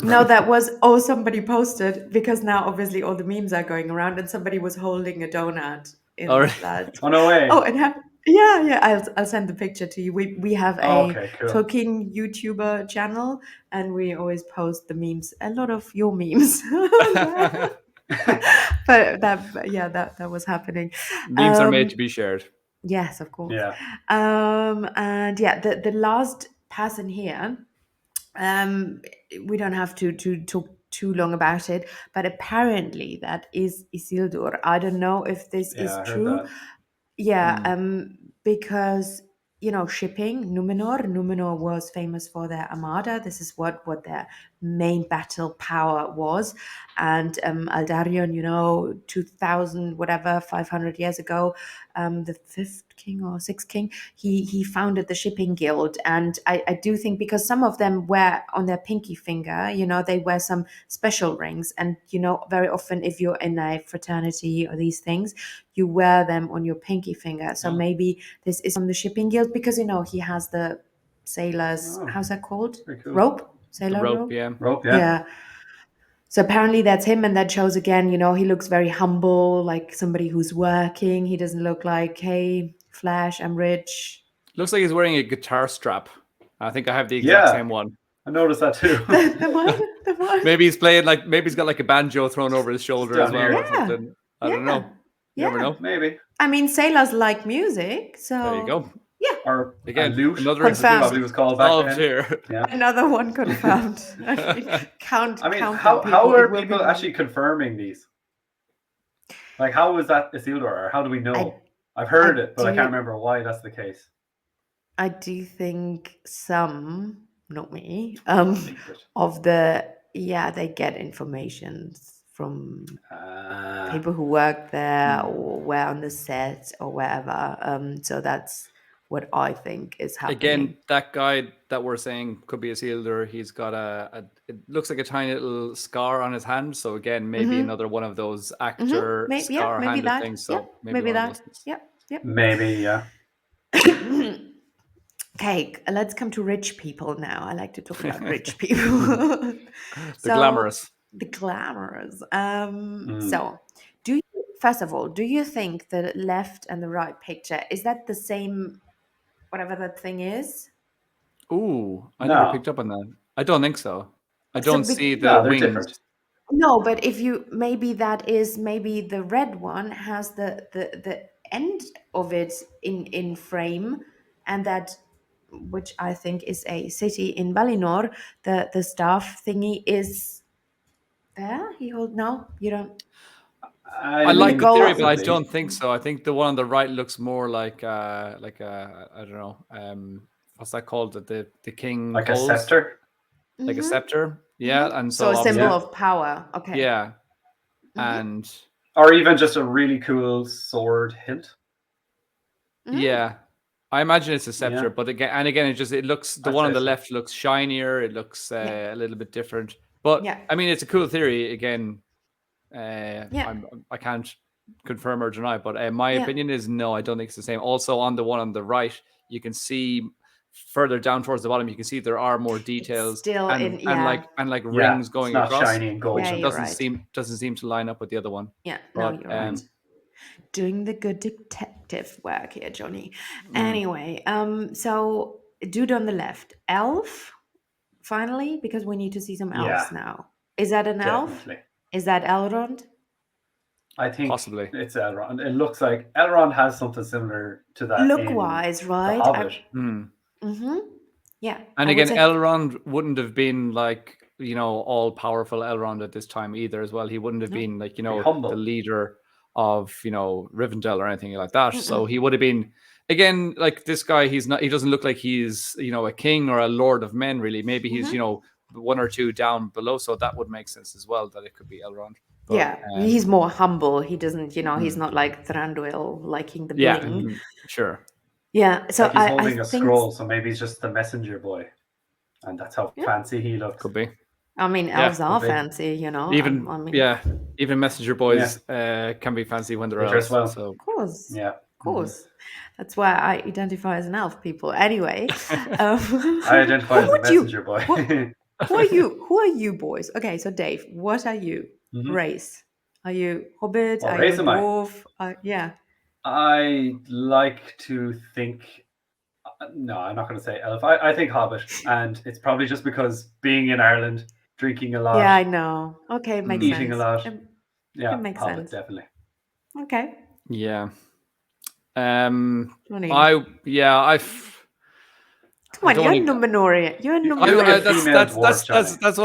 [SPEAKER 1] No, that was somebody posted, because now obviously all the memes are going around, and somebody was holding a donut in that.
[SPEAKER 2] Oh no way!
[SPEAKER 1] Oh, it happened. Yeah. I'll send the picture to you. We have a
[SPEAKER 2] cool.
[SPEAKER 1] Tolkien YouTuber channel, and we always post the memes. A lot of your memes. But that was happening.
[SPEAKER 3] Memes are made to be shared.
[SPEAKER 1] Yes, of course.
[SPEAKER 2] Yeah.
[SPEAKER 1] And the last person here. We don't have to talk too long about it, but apparently that is Isildur. I don't know if this is true. Because shipping Numenor was famous for their armada. This is what their main battle power was. And Aldarion, 500 years ago, the fifth king or sixth king, he founded the shipping guild. And I do think, because some of them wear on their pinky finger, they wear some special rings, and very often if you're in a fraternity or these things, you wear them on your pinky finger. So maybe this is from the shipping guild, because he has the sailors, how's that called?
[SPEAKER 2] Cool.
[SPEAKER 1] Rope? Sailor
[SPEAKER 3] rope?
[SPEAKER 2] Rope, yeah.
[SPEAKER 1] So apparently that's him, and that shows again, he looks very humble, like somebody who's working. He doesn't look like, hey, Flash, I'm rich.
[SPEAKER 3] Looks like he's wearing a guitar strap. I think I have the exact same one.
[SPEAKER 2] I noticed that too.
[SPEAKER 1] the one.
[SPEAKER 3] Maybe he's playing maybe he's got like a banjo thrown over his shoulder as well.
[SPEAKER 1] Yeah.
[SPEAKER 3] Or something. I don't know. You never
[SPEAKER 1] Yeah.
[SPEAKER 3] know.
[SPEAKER 2] Maybe.
[SPEAKER 1] I mean, sailors like music, so
[SPEAKER 3] There you go.
[SPEAKER 1] yeah,
[SPEAKER 2] Or
[SPEAKER 3] Again,
[SPEAKER 2] a lute,
[SPEAKER 3] another
[SPEAKER 2] as it
[SPEAKER 1] Confirmed.
[SPEAKER 2] probably was called back
[SPEAKER 3] solved
[SPEAKER 2] then.
[SPEAKER 3] here.
[SPEAKER 2] Yeah.
[SPEAKER 1] another one confirmed. count
[SPEAKER 2] I mean,
[SPEAKER 1] them,
[SPEAKER 2] how
[SPEAKER 1] people.
[SPEAKER 2] are
[SPEAKER 1] It will be
[SPEAKER 2] people
[SPEAKER 1] more.
[SPEAKER 2] actually confirming these? Like, how was that Isildur? Or how do we know? I've heard it, but I can't remember why that's the case.
[SPEAKER 1] I do think some, not me,
[SPEAKER 2] Leaked it.
[SPEAKER 1] of they get information from people who work there or were on the set or wherever. So that's what I think is happening.
[SPEAKER 3] Again, that guy that we're saying could be Isildur. He's got it looks like a tiny little scar on his hand. So again, maybe another one of those actor scar
[SPEAKER 1] maybe
[SPEAKER 3] handed
[SPEAKER 1] that.
[SPEAKER 3] things. So
[SPEAKER 1] maybe
[SPEAKER 3] one of
[SPEAKER 1] that.
[SPEAKER 3] those things.
[SPEAKER 1] Yep.
[SPEAKER 2] Maybe, yeah.
[SPEAKER 1] Okay, let's come to rich people now. I like to talk about rich people.
[SPEAKER 3] The glamorous.
[SPEAKER 1] The glamorous. So, first of all, do you think the left and the right picture is that the same, whatever that thing is?
[SPEAKER 3] Ooh, I
[SPEAKER 2] No.
[SPEAKER 3] never picked up on that. I don't think so. I don't see the
[SPEAKER 2] No, they're
[SPEAKER 3] wings.
[SPEAKER 2] different.
[SPEAKER 1] No, but if you maybe the red one has the end of it in frame, and that, which I think is a city in Valinor, the staff thingy is there. No, you don't.
[SPEAKER 3] I like the theory, but I
[SPEAKER 2] possibly.
[SPEAKER 3] don't think so. I think the one on the right looks more like I don't know, what's that called? The king
[SPEAKER 2] Like
[SPEAKER 3] holds?
[SPEAKER 2] a scepter?
[SPEAKER 3] Like a scepter. Yeah. And
[SPEAKER 1] So a symbol
[SPEAKER 3] obviously-
[SPEAKER 1] of power. Okay.
[SPEAKER 3] Yeah. And
[SPEAKER 2] Or even just a really cool sword hilt.
[SPEAKER 3] yeah. I imagine it's a scepter,
[SPEAKER 2] Yeah.
[SPEAKER 3] but again, it looks, the one on the left looks shinier. It looks a little bit different. But I mean, it's a cool theory. Again, I can't confirm or deny, but my opinion is no, I don't think it's the same. Also, on the one on the right, you can see further down towards the bottom, you can see there are more details
[SPEAKER 1] It's still
[SPEAKER 3] and like rings going
[SPEAKER 2] it's not
[SPEAKER 3] across,
[SPEAKER 2] shiny and gold.
[SPEAKER 1] Yeah,
[SPEAKER 3] which
[SPEAKER 1] you're
[SPEAKER 3] doesn't seem to line up with the other one.
[SPEAKER 1] Yeah,
[SPEAKER 3] But,
[SPEAKER 1] no, you're right. Doing the good detective work here, Johnny. Anyway, so dude on the left, elf, finally, because we need to see some elves now. Is that an elf? Is that Elrond?
[SPEAKER 2] I think
[SPEAKER 3] possibly
[SPEAKER 2] it's Elrond. It looks like Elrond has something similar to that.
[SPEAKER 1] Look-wise, right?
[SPEAKER 2] The Hobbit.
[SPEAKER 1] Yeah.
[SPEAKER 3] And again, Elrond wouldn't have been like, all powerful Elrond at this time either as well. He wouldn't have been like, the leader of, Rivendell or anything like that. So he would have been, again, like this guy, he doesn't look like he's, a king or a lord of men really. Maybe he's, one or two down below. So that would make sense as well, that it could be Elrond. But,
[SPEAKER 1] he's more humble. He doesn't, he's not like Thranduil liking the bling.
[SPEAKER 3] Sure.
[SPEAKER 1] Yeah, so
[SPEAKER 2] he's holding a scroll, so maybe he's just the messenger boy, and that's how fancy he looks.
[SPEAKER 3] Could be.
[SPEAKER 1] I mean, elves are fancy,
[SPEAKER 3] Even
[SPEAKER 1] I mean,
[SPEAKER 3] even messenger boys can be fancy when they're elves.
[SPEAKER 2] Well.
[SPEAKER 3] So
[SPEAKER 1] of course,
[SPEAKER 2] of
[SPEAKER 1] course. That's why I identify as an elf. People, anyway.
[SPEAKER 2] I identify as a messenger boy.
[SPEAKER 1] Who are you? Who are you, boys? Okay, so Dave, what are you? Race? Are you Hobbit?
[SPEAKER 2] What
[SPEAKER 1] are
[SPEAKER 2] race
[SPEAKER 1] you
[SPEAKER 2] am I?
[SPEAKER 1] Dwarf? Yeah.
[SPEAKER 2] I like to think. No, I'm not going to say elf. I think Hobbit, and it's probably just because being in Ireland, drinking a lot.
[SPEAKER 1] Yeah, I know. Okay, it makes sense.
[SPEAKER 2] Eating a lot.
[SPEAKER 1] It makes
[SPEAKER 2] Hobbit,
[SPEAKER 1] sense.
[SPEAKER 2] Definitely.
[SPEAKER 1] Okay.
[SPEAKER 3] Yeah.
[SPEAKER 1] Come on, you're a Numenorean. You're a Numenorean.
[SPEAKER 3] That's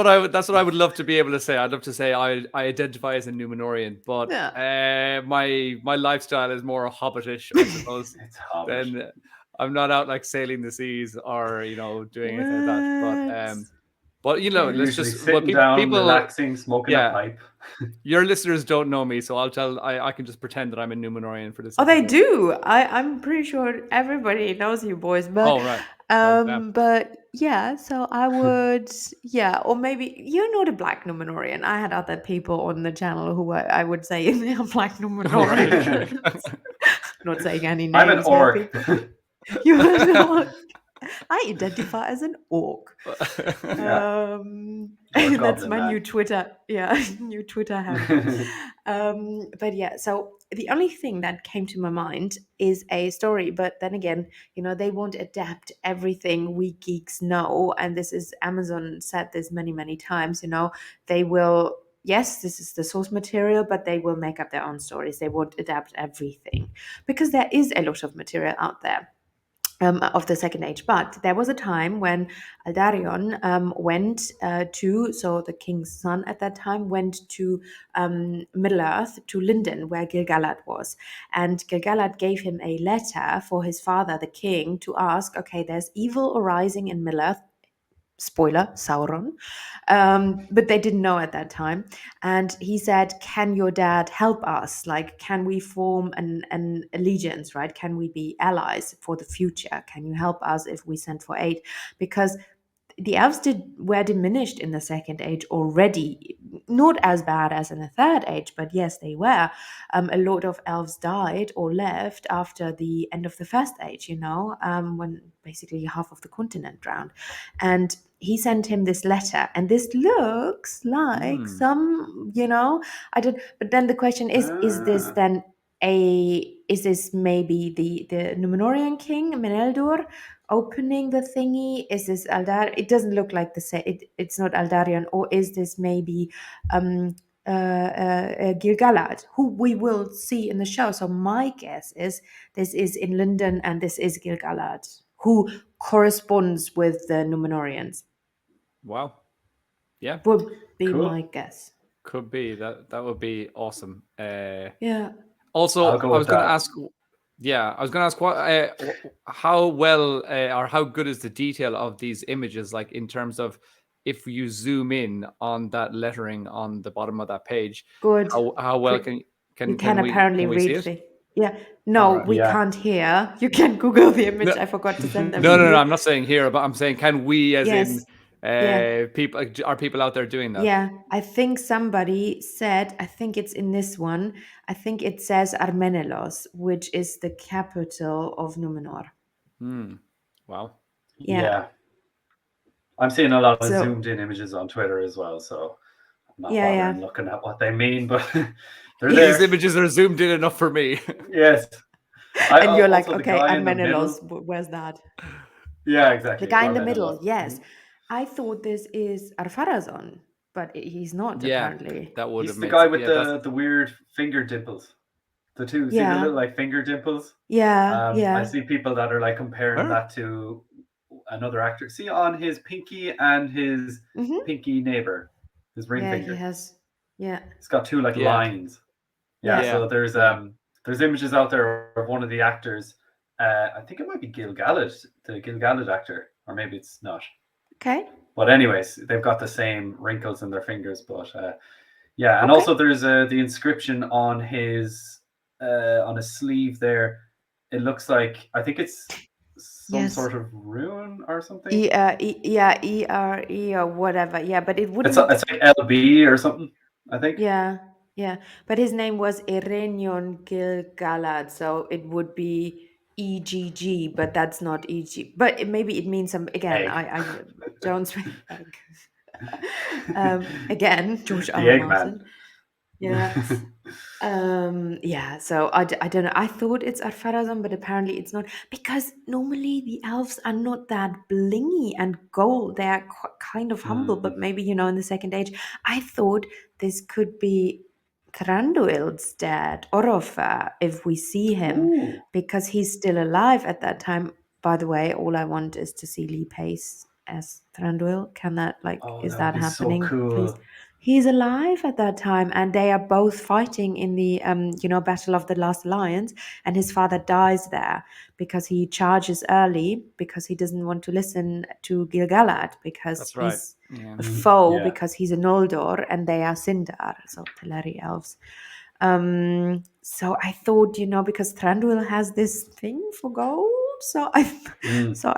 [SPEAKER 3] what I would love to be able to say. I'd love to say I identify as a Numenorean, but my lifestyle is more hobbitish, I suppose.
[SPEAKER 2] It's Hobbit.
[SPEAKER 3] Then I'm not out like sailing the seas or doing anything like that. But let's just
[SPEAKER 2] sitting down, relaxing, smoking a pipe.
[SPEAKER 3] Your listeners don't know me, so I can just pretend that I'm a Numenorian for this.
[SPEAKER 1] Oh, they do. I'm pretty sure everybody knows you boys, but but yeah. So I would, or maybe you're not a black Numenorian. I had other people on the channel who I would say they're black Numenorians. Not saying any names.
[SPEAKER 2] I'm an orc.
[SPEAKER 1] You're an orc. I identify as an orc. That's my new Twitter. Yeah, new Twitter handle. But yeah, so the only thing that came to my mind is a story. But then again, they won't adapt everything we geeks know. And this is Amazon said this many, many times. They will yes, this is the source material, but they will make up their own stories. They won't adapt everything because there is a lot of material out there. Of the Second Age. But there was a time when Aldarion went so the king's son at that time went to Middle-earth, to Lindon, where Gil-Galad was. And Gil-Galad gave him a letter for his father, the king, to ask, okay, there's evil arising in Middle-earth. Spoiler, Sauron. But they didn't know at that time. And he said, can your dad help us? Like, can we form an allegiance, right? Can we be allies for the future? Can you help us if we send for aid? Because the elves were diminished in the Second Age already, not as bad as in the Third Age, but yes, they were. A lot of elves died or left after the end of the First Age, when basically half of the continent drowned. And he sent him this letter, and this looks like some, but then the question is this then is this maybe the Numenorean king, Meneldur, opening the thingy? Is this Aldar? It doesn't look like it's not Aldarion. Or is this maybe Gil-Galad, who we will see in the show? So my guess is this is in Lindon, and this is Gil-Galad, who corresponds with the Numenoreans.
[SPEAKER 3] Wow. Yeah.
[SPEAKER 1] Would be my guess.
[SPEAKER 3] Could be. That would be awesome.
[SPEAKER 1] Yeah.
[SPEAKER 3] Also, I was going to ask. Yeah, I was going to ask how well or how good is the detail of these images, like in terms of if you zoom in on that lettering on the bottom of that page.
[SPEAKER 1] Good.
[SPEAKER 3] How well can
[SPEAKER 1] apparently
[SPEAKER 3] we
[SPEAKER 1] read
[SPEAKER 3] see it?
[SPEAKER 1] Yeah. No, we can't hear. You can Google the image. I forgot to send them.
[SPEAKER 3] No, I'm not saying here, but I'm saying can we, as
[SPEAKER 1] yes.
[SPEAKER 3] people, are people out there doing that?
[SPEAKER 1] Yeah, I think somebody said, I think it's in this one, I think it says Armenelos, which is the capital of Numenor.
[SPEAKER 3] Wow.
[SPEAKER 2] Yeah. I'm seeing a lot of zoomed in images on Twitter as well, so I'm not bothering looking at what they mean, but they're there.
[SPEAKER 3] These images are zoomed in enough for me.
[SPEAKER 2] Yes.
[SPEAKER 1] And you're like, okay, Armenelos, where's that?
[SPEAKER 2] Yeah, exactly.
[SPEAKER 1] The guy in the middle, yes. I thought this is Ar-Pharazôn, but he's not, apparently.
[SPEAKER 3] That would
[SPEAKER 2] He's
[SPEAKER 3] have
[SPEAKER 2] the guy with the weird finger dimples. The two, see the little like finger dimples?
[SPEAKER 1] Yeah,
[SPEAKER 2] I see people that are like comparing that to another actor. See on his pinky and his pinky neighbor, his ring finger.
[SPEAKER 1] He has,
[SPEAKER 2] It's got two like lines. So there's images out there of one of the actors. I think it might be Gil-Galad, the Gil-Galad actor, or maybe it's not.
[SPEAKER 1] Okay.
[SPEAKER 2] But anyways, they've got the same wrinkles in their fingers. But and also there's the inscription on his sleeve there. It looks like, I think it's some sort of rune or something.
[SPEAKER 1] E-R-E or whatever. Yeah, but it wouldn't.
[SPEAKER 2] It's like LB or something, I think.
[SPEAKER 1] Yeah. But his name was Ereinion Gil-Galad, so it would be EGG, but that's not EG. But maybe it means some, again, I don't speak again, George R. R. Martin. Yes. So I don't know. I thought it's Ar-Pharazôn, but apparently it's not, because normally the elves are not that blingy and gold. They are kind of humble, but maybe, in the Second Age, I thought this could be Thranduil's dad, Orofa, if we see him, because he's still alive at that time. By the way, all I want is to see Lee Pace as Thranduil. Can that, is that happening?
[SPEAKER 2] So cool.
[SPEAKER 1] Please. He's alive at that time, and they are both fighting in the Battle of the Last Alliance, and his father dies there because he charges early because he doesn't want to listen to Gil-Galad because he's a foe, because he's a Noldor and they are Sindar, so Teleri elves. So I thought, because Thranduil has this thing for gold, so I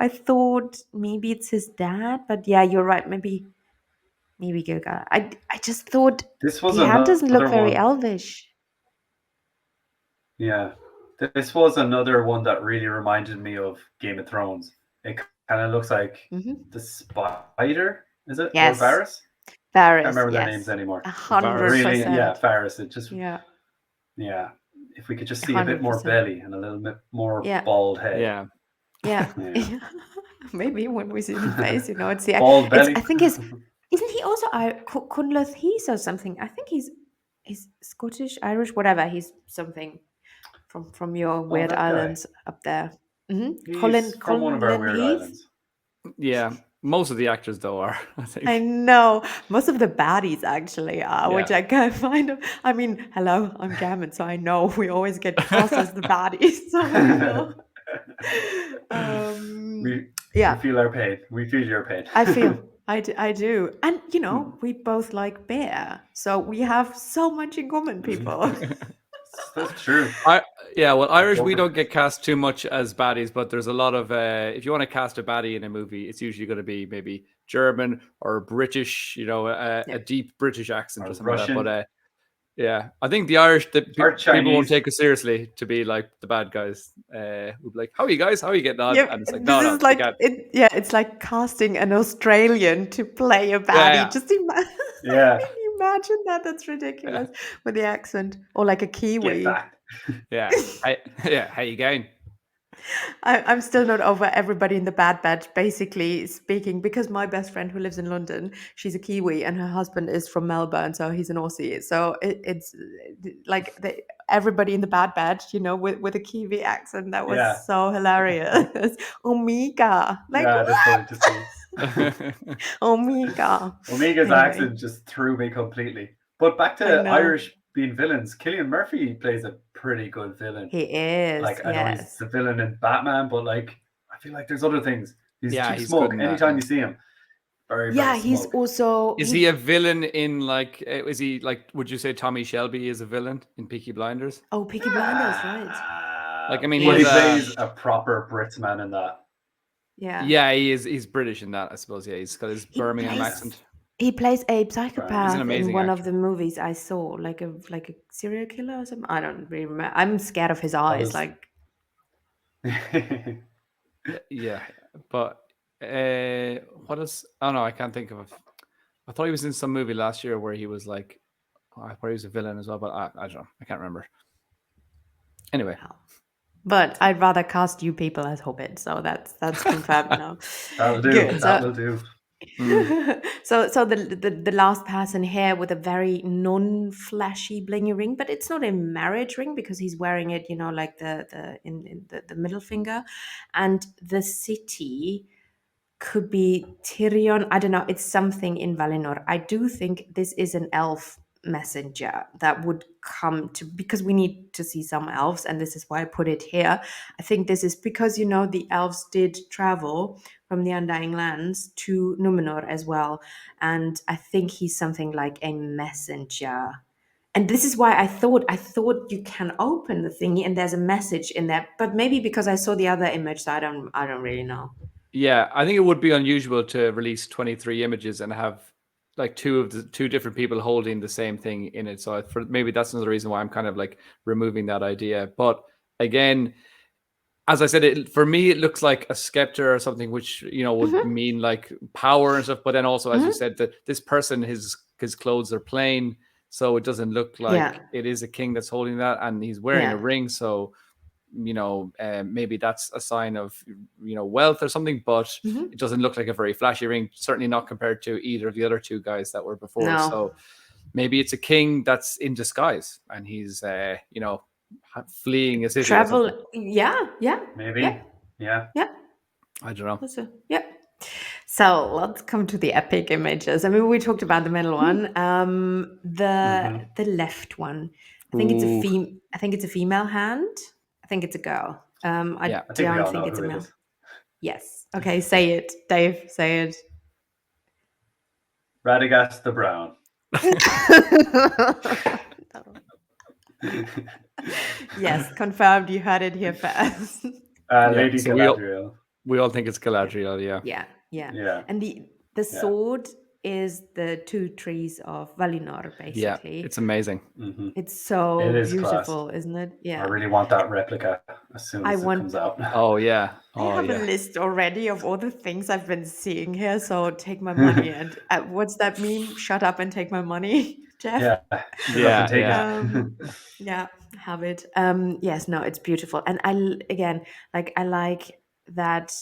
[SPEAKER 1] thought maybe it's his dad, but yeah, you're right, maybe Gil-Galad. I just thought
[SPEAKER 2] this was
[SPEAKER 1] the hand doesn't look very elvish.
[SPEAKER 2] Yeah, this was another one that really reminded me of Game of Thrones. It kind of looks like the spider, is it?
[SPEAKER 1] Yes.
[SPEAKER 2] Or Varys?
[SPEAKER 1] Varys,
[SPEAKER 2] I can't remember their names anymore.
[SPEAKER 1] 100%.
[SPEAKER 2] Really, Varys. It just,
[SPEAKER 1] yeah.
[SPEAKER 2] If we could just see 100%. A bit more belly and a little bit more bald head.
[SPEAKER 1] Yeah. Maybe when we see the face, it's the
[SPEAKER 2] bald belly.
[SPEAKER 1] I think isn't he also Cunliffe Heath or something? I think he's Scottish, Irish, whatever. He's something from your weird
[SPEAKER 2] that guy.
[SPEAKER 1] islands up there.
[SPEAKER 2] He's from one of our weird
[SPEAKER 1] Heath?
[SPEAKER 2] islands.
[SPEAKER 3] Yeah, most of the actors though are. I think.
[SPEAKER 1] I know most of the baddies actually are, which
[SPEAKER 3] Yeah.
[SPEAKER 1] I can't find. I mean, hello, I'm Gammon, so I know we always get cast as the baddies. So you know.
[SPEAKER 2] We
[SPEAKER 1] Yeah,
[SPEAKER 2] feel our pain. We feel your pain.
[SPEAKER 1] I do. And you know, we both like beer. So we have so much in common, people.
[SPEAKER 2] That's true.
[SPEAKER 3] Well, Irish, we don't get cast too much as baddies, but there's a lot of if you want to cast a baddie in a movie, it's usually going to be maybe German or British, you know, a deep British accent or something
[SPEAKER 2] Russian.
[SPEAKER 3] like that. But yeah, I think the Irish, people won't take us seriously to be like the bad guys. We'll be like, "How are you guys? How are you getting on?"
[SPEAKER 1] Yeah,
[SPEAKER 3] And it's like,
[SPEAKER 1] this is like it's like casting an Australian to play a baddie.
[SPEAKER 3] Yeah.
[SPEAKER 1] Just imagine.
[SPEAKER 2] Yeah.
[SPEAKER 1] Imagine that. That's ridiculous with the accent, or like a Kiwi.
[SPEAKER 2] Get back.
[SPEAKER 3] Yeah. How you going?
[SPEAKER 1] I'm still not over everybody in the Bad Batch, basically speaking, because my best friend who lives in London, she's a Kiwi and her husband is from Melbourne, so he's an Aussie. So it's like everybody in the Bad Batch, you know, with a Kiwi accent. That was so hilarious. Omega, like
[SPEAKER 2] that's funny to see.
[SPEAKER 1] Omega.
[SPEAKER 2] Omega's accent just threw me completely. But back to Irish being villains, Cillian Murphy plays a pretty good villain.
[SPEAKER 1] He is.
[SPEAKER 2] Like, I know he's the villain in Batman, but like, I feel like there's other things. He's too smug anytime you see him. Very
[SPEAKER 1] he's
[SPEAKER 2] smug.
[SPEAKER 1] also.
[SPEAKER 3] Is he a villain in like? Is he like? Would you say Tommy Shelby is a villain in Peaky Blinders?
[SPEAKER 1] Oh, Peaky Blinders, right?
[SPEAKER 3] Like, I mean,
[SPEAKER 2] he plays a proper Britsman in that.
[SPEAKER 1] Yeah.
[SPEAKER 3] Yeah, he is. He's British in that, I suppose. Yeah, he's got his Birmingham accent.
[SPEAKER 1] He plays a psychopath in one
[SPEAKER 3] actor.
[SPEAKER 1] of the movies I saw, like a serial killer or something. I don't really remember. I'm scared of his eyes. Like,
[SPEAKER 3] yeah, but what is? Oh no, I can't think of. I thought he was in some movie last year where he was like, I thought he was a villain as well, but I don't know. I can't remember. Anyway.
[SPEAKER 1] But I'd rather cast you people as Hobbit, so that's confirmed now.
[SPEAKER 2] That'll do.
[SPEAKER 1] Good.
[SPEAKER 2] That'll do.
[SPEAKER 1] So the last person here with a very non-flashy blingy ring, but it's not a marriage ring because he's wearing it, you know, like the middle finger, and the city could be Tyrion. I don't know. It's something in Valinor. I do think this is an elf messenger that would come to, because we need to see some elves, and this is why I put it here. I think this is because, you know, the elves did travel from the Undying Lands to Numenor as well, and I think he's something like a messenger. And this is why I thought you can open the thingy and there's a message in there, but maybe because I saw the other image, so I don't really know.
[SPEAKER 3] Yeah, I think it would be unusual to release 23 images and have like two different people holding the same thing in it. So maybe that's another reason why I'm kind of like removing that idea. But again, as I said, for me, it looks like a scepter or something, which, you know, would mean like power and stuff. But then also, as you said, that this person, his clothes are plain, so it doesn't look like it is a king that's holding that, and he's wearing a ring. So, you know, maybe that's a sign of, you know, wealth or something, but it doesn't look like a very flashy ring, certainly not compared to either of the other two guys that were before. No. So maybe it's a king that's in disguise and he's, you know, fleeing a city.
[SPEAKER 1] Travel. Yeah.
[SPEAKER 2] Maybe. Yeah.
[SPEAKER 3] I don't know.
[SPEAKER 1] So let's come to the epic images. I mean, we talked about the middle one. The left one. I think it's a female hand. I think it's a girl. I don't think it's a male. Yes. Okay, say it, Dave. Say it.
[SPEAKER 2] Radagast the Brown.
[SPEAKER 1] Yes, confirmed. You heard it here first.
[SPEAKER 2] Lady Galadriel.
[SPEAKER 3] We all think it's Galadriel,
[SPEAKER 1] yeah. And the sword is the two trees of Valinor, basically.
[SPEAKER 3] Yeah, it's amazing.
[SPEAKER 1] It's so beautiful, isn't it? Yeah.
[SPEAKER 2] I really want that replica as soon as it comes out.
[SPEAKER 3] Oh, yeah.
[SPEAKER 1] I have a list already of all the things I've been seeing here, so take my money. And what's that meme? Shut up and take my money, Jeff?
[SPEAKER 2] Yeah.
[SPEAKER 1] Have it. Yes, no, it's beautiful. And I like that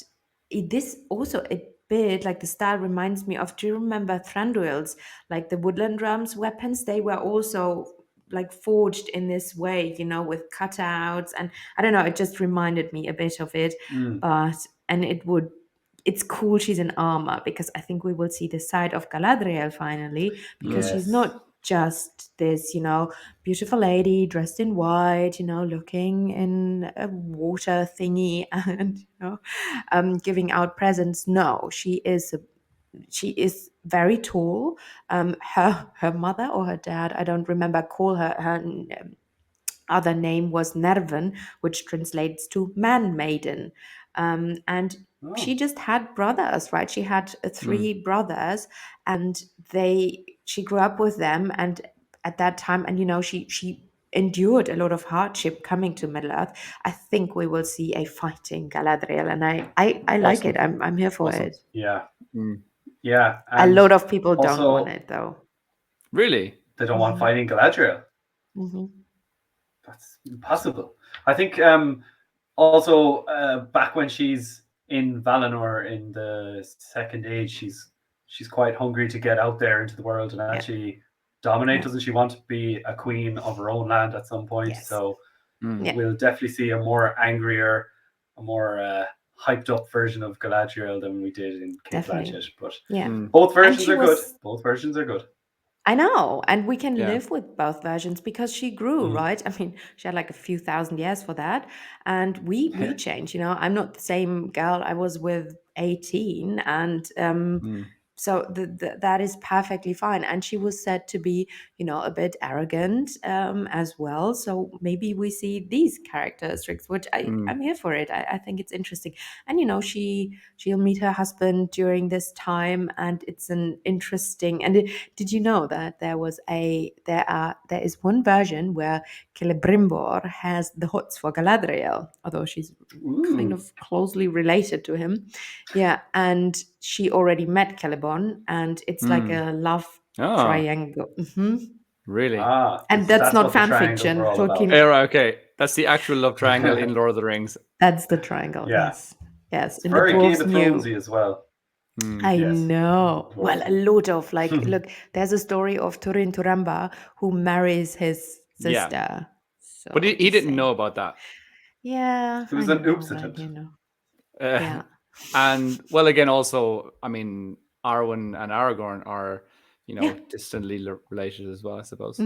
[SPEAKER 1] this also, it bit like the style reminds me of. Do you remember Thranduil's, like the woodland drums weapons? They were also like forged in this way, with cutouts, and I don't know. It just reminded me a bit of it,
[SPEAKER 2] Mm.
[SPEAKER 1] but and it would. It's cool she's in armor because I think we will see the side of Galadriel finally because she's
[SPEAKER 2] Yes.
[SPEAKER 1] not just this, beautiful lady dressed in white, looking in a water thingy and giving out presents. No, she is very tall. Her mother or her dad, I don't remember, call her other name was Nerven, which translates to man maiden. And she
[SPEAKER 2] Oh.
[SPEAKER 1] just had brothers, right? She had three brothers, and she grew up with them. And at that time, and she endured a lot of hardship coming to Middle Earth. I think we will see a fighting Galadriel, and I like it.
[SPEAKER 3] Awesome.
[SPEAKER 1] I'm here for
[SPEAKER 3] Awesome.
[SPEAKER 1] it.
[SPEAKER 2] Yeah.
[SPEAKER 3] Mm.
[SPEAKER 2] Yeah.
[SPEAKER 1] A
[SPEAKER 2] And
[SPEAKER 1] lot of people don't want
[SPEAKER 2] also,
[SPEAKER 1] it though.
[SPEAKER 3] Really?
[SPEAKER 2] they don't want fighting Galadriel.
[SPEAKER 1] Hmm.
[SPEAKER 2] That's impossible. I think also back when she's in Valinor in the Second Age, she's quite hungry to get out there into the world and actually dominate.
[SPEAKER 1] Yeah.
[SPEAKER 2] Doesn't she want to be a queen of her own land at some point?
[SPEAKER 1] Yes.
[SPEAKER 2] So
[SPEAKER 1] Yeah.
[SPEAKER 2] we'll definitely see a more angrier, a more hyped up version of Galadriel than we did in Kate
[SPEAKER 1] Definitely.
[SPEAKER 2] Blanchett. But
[SPEAKER 1] Yeah.
[SPEAKER 2] both versions
[SPEAKER 1] she
[SPEAKER 2] are good.
[SPEAKER 1] was-
[SPEAKER 2] Both versions are good.
[SPEAKER 1] I know, and we can
[SPEAKER 3] Yeah.
[SPEAKER 1] live with both versions because she grew, right? I mean, she had like a few thousand years for that, and we changed. I'm not the same girl I was with 18, and so that is perfectly fine. And she was said to be, a bit arrogant as well. So maybe we see these characteristics, which I'm here for it. I think it's interesting, and she'll meet her husband during this time, and it's an interesting. And did you know that there is one version where Celebrimbor has the hots for Galadriel, although she's kind of closely related to him. Yeah, and she already met Celeborn, and it's like a love triangle.
[SPEAKER 3] Really?
[SPEAKER 1] And that's not
[SPEAKER 2] what the
[SPEAKER 1] fan
[SPEAKER 2] triangles
[SPEAKER 1] fiction.
[SPEAKER 2] were all about.
[SPEAKER 3] Yeah, right, okay. That's the actual love triangle in Lord of the Rings.
[SPEAKER 1] That's the triangle.
[SPEAKER 2] Yeah.
[SPEAKER 1] Yes.
[SPEAKER 2] It's
[SPEAKER 1] And the
[SPEAKER 2] very Game
[SPEAKER 1] dwarves
[SPEAKER 2] of
[SPEAKER 1] knew.
[SPEAKER 2] Thronesy as well.
[SPEAKER 1] I
[SPEAKER 2] Yes.
[SPEAKER 1] know. Well,
[SPEAKER 2] Dwarves
[SPEAKER 1] a
[SPEAKER 2] knew.
[SPEAKER 1] lot of look, there's a story of Turin Turamba who marries his
[SPEAKER 3] Yeah.
[SPEAKER 1] sister. So
[SPEAKER 3] But he
[SPEAKER 1] just
[SPEAKER 3] didn't
[SPEAKER 1] saying.
[SPEAKER 3] know about that.
[SPEAKER 1] Yeah,
[SPEAKER 2] It was
[SPEAKER 1] I
[SPEAKER 2] an
[SPEAKER 1] know,
[SPEAKER 2] oopsident.
[SPEAKER 1] but, yeah.
[SPEAKER 3] And well, again, also, I mean, Arwen and Aragorn are, distantly related as well, I suppose.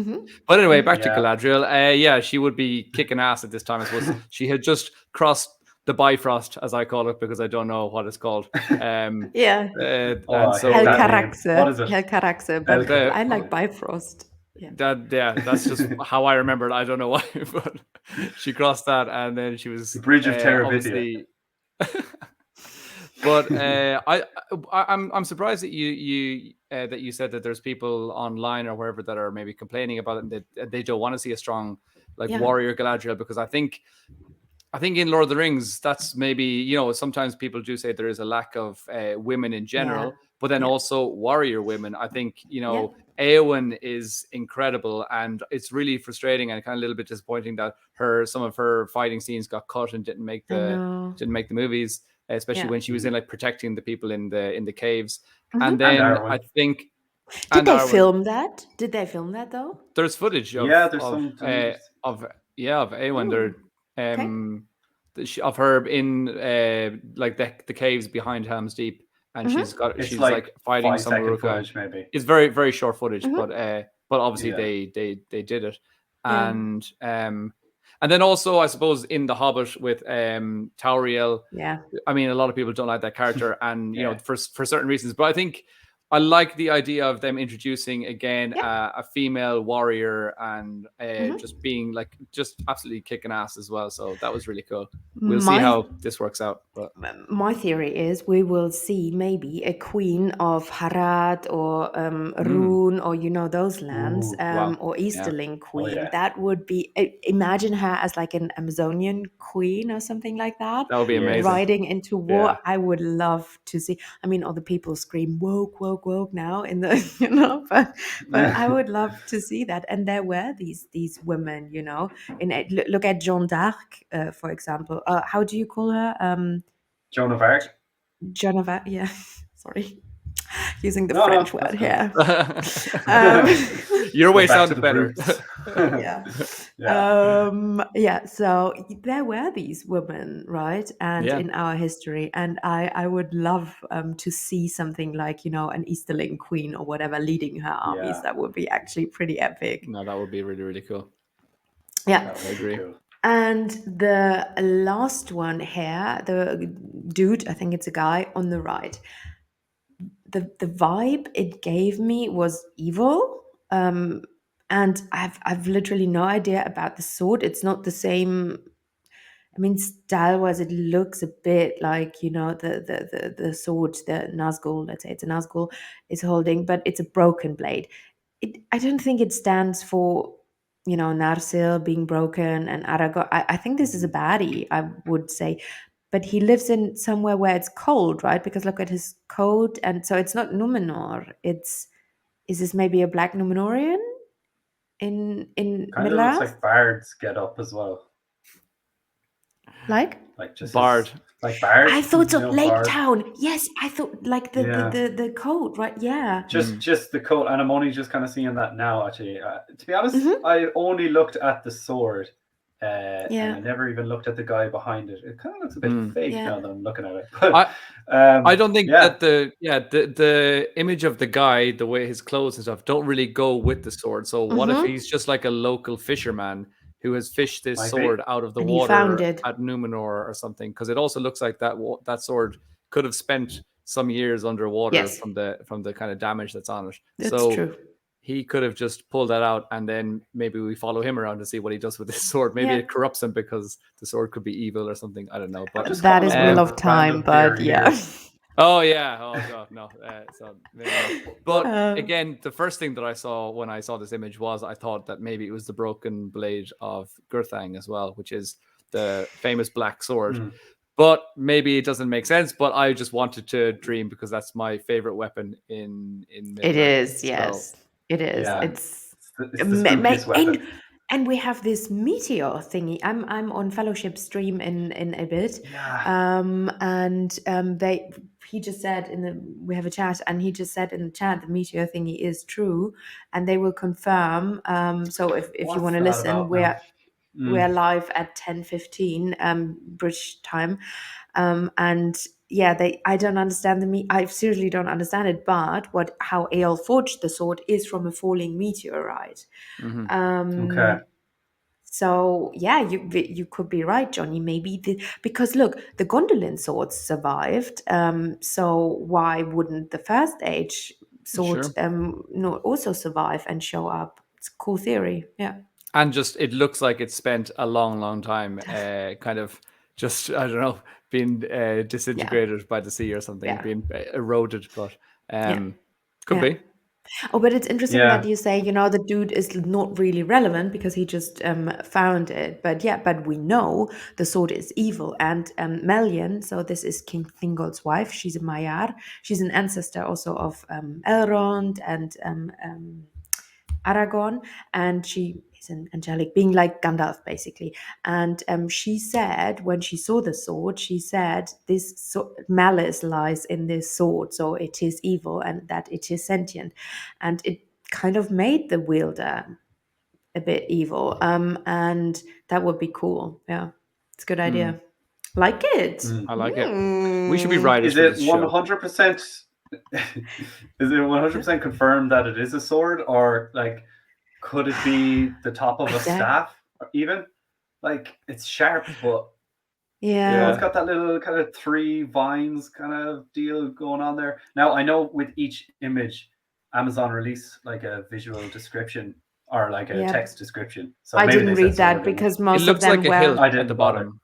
[SPEAKER 3] But anyway, back to Galadriel. Yeah, she would be kicking ass at this time. I suppose she had just crossed the Bifrost, as I call it, because I don't know what it's called.
[SPEAKER 1] Yeah.
[SPEAKER 3] And so
[SPEAKER 1] Helcaraxe.
[SPEAKER 2] What is it?
[SPEAKER 1] Helcaraxe, but I like Bifrost. Yeah.
[SPEAKER 3] That's just how I remember it. I don't know why, but she crossed that, and then she was
[SPEAKER 2] The Bridge of Terabithia.
[SPEAKER 3] obviously. But I'm surprised that you said that there's people online or wherever that are maybe complaining about it, and that they don't want to see a strong warrior Galadriel, because I think in Lord of the Rings, that's maybe, sometimes people do say there is a lack of women in general, but then also warrior women. I think, Éowyn is incredible, and it's really frustrating and kind of a little bit disappointing that some of her fighting scenes got cut and didn't make the movies, especially when she was in protecting the people in the caves. And then I think
[SPEAKER 1] Did they film that? Did they film that though?
[SPEAKER 3] There's footage of
[SPEAKER 2] there's some
[SPEAKER 3] of Éowyn. Of her in the caves behind Helm's Deep, and she's fighting some
[SPEAKER 2] footage, maybe.
[SPEAKER 3] It's very, very short footage, but obviously they did it. And then also, I suppose, in The Hobbit with Tauriel, I mean, a lot of people don't like that character, and for certain reasons, but I think I like the idea of them introducing again a female warrior and just being just absolutely kicking ass as well. So that was really cool. We'll see how this works out. But
[SPEAKER 1] my theory is we will see maybe a queen of Harad or Rune or those lands or Easterling queen. That would be, imagine her as like an Amazonian queen or something like that.
[SPEAKER 3] That would be amazing.
[SPEAKER 1] Riding into war. Yeah. I would love to see. I mean, all the people scream woke, woke, woke now in the but I would love to see that. And there were these women, look at Jeanne d'Arc, for example. How do you call her?
[SPEAKER 2] Joan of Arc.
[SPEAKER 1] Joan of Arc, yeah. Sorry, using the
[SPEAKER 2] No,
[SPEAKER 1] French
[SPEAKER 2] that's
[SPEAKER 1] word
[SPEAKER 2] good.
[SPEAKER 1] here.
[SPEAKER 3] Your way
[SPEAKER 2] Back to
[SPEAKER 3] sounded
[SPEAKER 2] the
[SPEAKER 3] better.
[SPEAKER 2] roots.
[SPEAKER 1] Yeah. So there were these women, right? And
[SPEAKER 3] Yeah.
[SPEAKER 1] in our history, and I would love to see something like, an Easterling queen or whatever leading her armies.
[SPEAKER 2] Yeah.
[SPEAKER 1] That would be actually pretty epic.
[SPEAKER 3] No, that would be really, really cool.
[SPEAKER 1] Yeah.
[SPEAKER 2] That would
[SPEAKER 3] I
[SPEAKER 2] be
[SPEAKER 3] agree.
[SPEAKER 2] cool.
[SPEAKER 1] And the last one here, the dude, I think it's a guy on the right. The vibe it gave me was evil. And I've literally no idea about the sword. It's not the same. I mean, style-wise, it looks a bit like, the sword, the Nazgul, let's say it's a Nazgul, is holding, but it's a broken blade. I don't think it stands for, Narsil being broken and Aragorn. I think this is a baddie, I would say. But he lives in somewhere where it's cold, right? Because look at his coat. And so it's not Numenor. Is this maybe a black Numenorian in
[SPEAKER 2] Kind of looks
[SPEAKER 1] Middle-earth?
[SPEAKER 2] like Bards get up as well.
[SPEAKER 1] Like?
[SPEAKER 2] Like just
[SPEAKER 3] Bard.
[SPEAKER 2] like Bard.
[SPEAKER 1] I thought so. Lake
[SPEAKER 2] Bard.
[SPEAKER 1] Town. Yes, I thought like the coat, right? Yeah.
[SPEAKER 2] Just the coat, and I'm only just kind of seeing that now. Actually, to be honest,
[SPEAKER 1] Mhm.
[SPEAKER 2] I only looked at the sword,
[SPEAKER 1] Yeah.
[SPEAKER 2] and I never even looked at the guy behind it. It kind of looks a bit fake
[SPEAKER 1] Yeah.
[SPEAKER 2] now that I'm looking at it. But
[SPEAKER 3] I don't think that the image of the guy, the way his clothes and stuff, don't really go with the sword. So what if he's just like a local fisherman who has fished this
[SPEAKER 2] Might be.
[SPEAKER 3] sword out of the
[SPEAKER 1] And he found
[SPEAKER 3] water
[SPEAKER 1] it.
[SPEAKER 3] at Numenor or something? Because it also looks like that sword could have spent some years underwater
[SPEAKER 1] Yes.
[SPEAKER 3] from the kind of damage that's on it.
[SPEAKER 1] That's
[SPEAKER 3] so
[SPEAKER 1] true.
[SPEAKER 3] he could have just pulled that out, and then maybe we follow him around to see what he does with this sword. Maybe it corrupts him because the sword could be evil or something. I don't know. But
[SPEAKER 1] That is Wheel of
[SPEAKER 2] random
[SPEAKER 1] Time, but
[SPEAKER 2] theory
[SPEAKER 1] yeah.
[SPEAKER 2] here.
[SPEAKER 3] Oh yeah. Oh god, no. So maybe not. But again, the first thing that I saw when I saw this image was I thought that maybe it was the broken blade of Gurthang as well, which is the famous black sword. But maybe it doesn't make sense. But I just wanted to dream because that's my favorite weapon in
[SPEAKER 1] It
[SPEAKER 3] Middle-earth.
[SPEAKER 1] is, yes. It is.
[SPEAKER 2] Yeah.
[SPEAKER 1] It's
[SPEAKER 2] the spookiest weapon.
[SPEAKER 1] and we have this meteor thingy. I'm on Fellowship stream in a bit.
[SPEAKER 2] Yeah.
[SPEAKER 1] He just said we have a chat, and he just said in the chat the meteor thingy is true, and they will confirm. So if you
[SPEAKER 2] What's
[SPEAKER 1] want to
[SPEAKER 2] that
[SPEAKER 1] listen,
[SPEAKER 2] about now?
[SPEAKER 1] we're live at 10:15 British time, and yeah, I don't understand I seriously don't understand it. But how Eol forged the sword is from a falling meteorite.
[SPEAKER 2] Okay.
[SPEAKER 1] So yeah, you could be right, Johnny. Maybe because look, the Gondolin swords survived. So why wouldn't the First Age sword not also survive and show up? It's a cool theory. Yeah.
[SPEAKER 3] And just it looks like it's spent a long time kind of just I don't know being disintegrated by the sea or something, being eroded, but could be.
[SPEAKER 1] Oh, but it's interesting that you say, the dude is not really relevant because he just found it. But we know the sword is evil. And Melian, so this is King Thingol's wife, she's a Maiar. She's an ancestor also of Elrond and Aragorn, and she is an angelic being like Gandalf, basically. And she said, when she saw the sword, she said, this malice lies in this sword, so it is evil and that it is sentient. And it kind of made the wielder a bit evil. And that would be cool. Yeah, it's a good idea. Like it.
[SPEAKER 3] I like it. We should be writers
[SPEAKER 2] Is
[SPEAKER 3] for
[SPEAKER 2] it
[SPEAKER 3] this show.
[SPEAKER 2] 100%? Is it 100% confirmed that it is a sword, or like could it be the top of a staff? Even like it's sharp, but it's got that little kind of 3 vines kind of deal going on there. Now I know with each image, Amazon release like a visual description or like a text description. So
[SPEAKER 1] I
[SPEAKER 2] maybe
[SPEAKER 1] didn't read that because most of them
[SPEAKER 3] like a hill at the
[SPEAKER 2] bother.
[SPEAKER 3] bottom.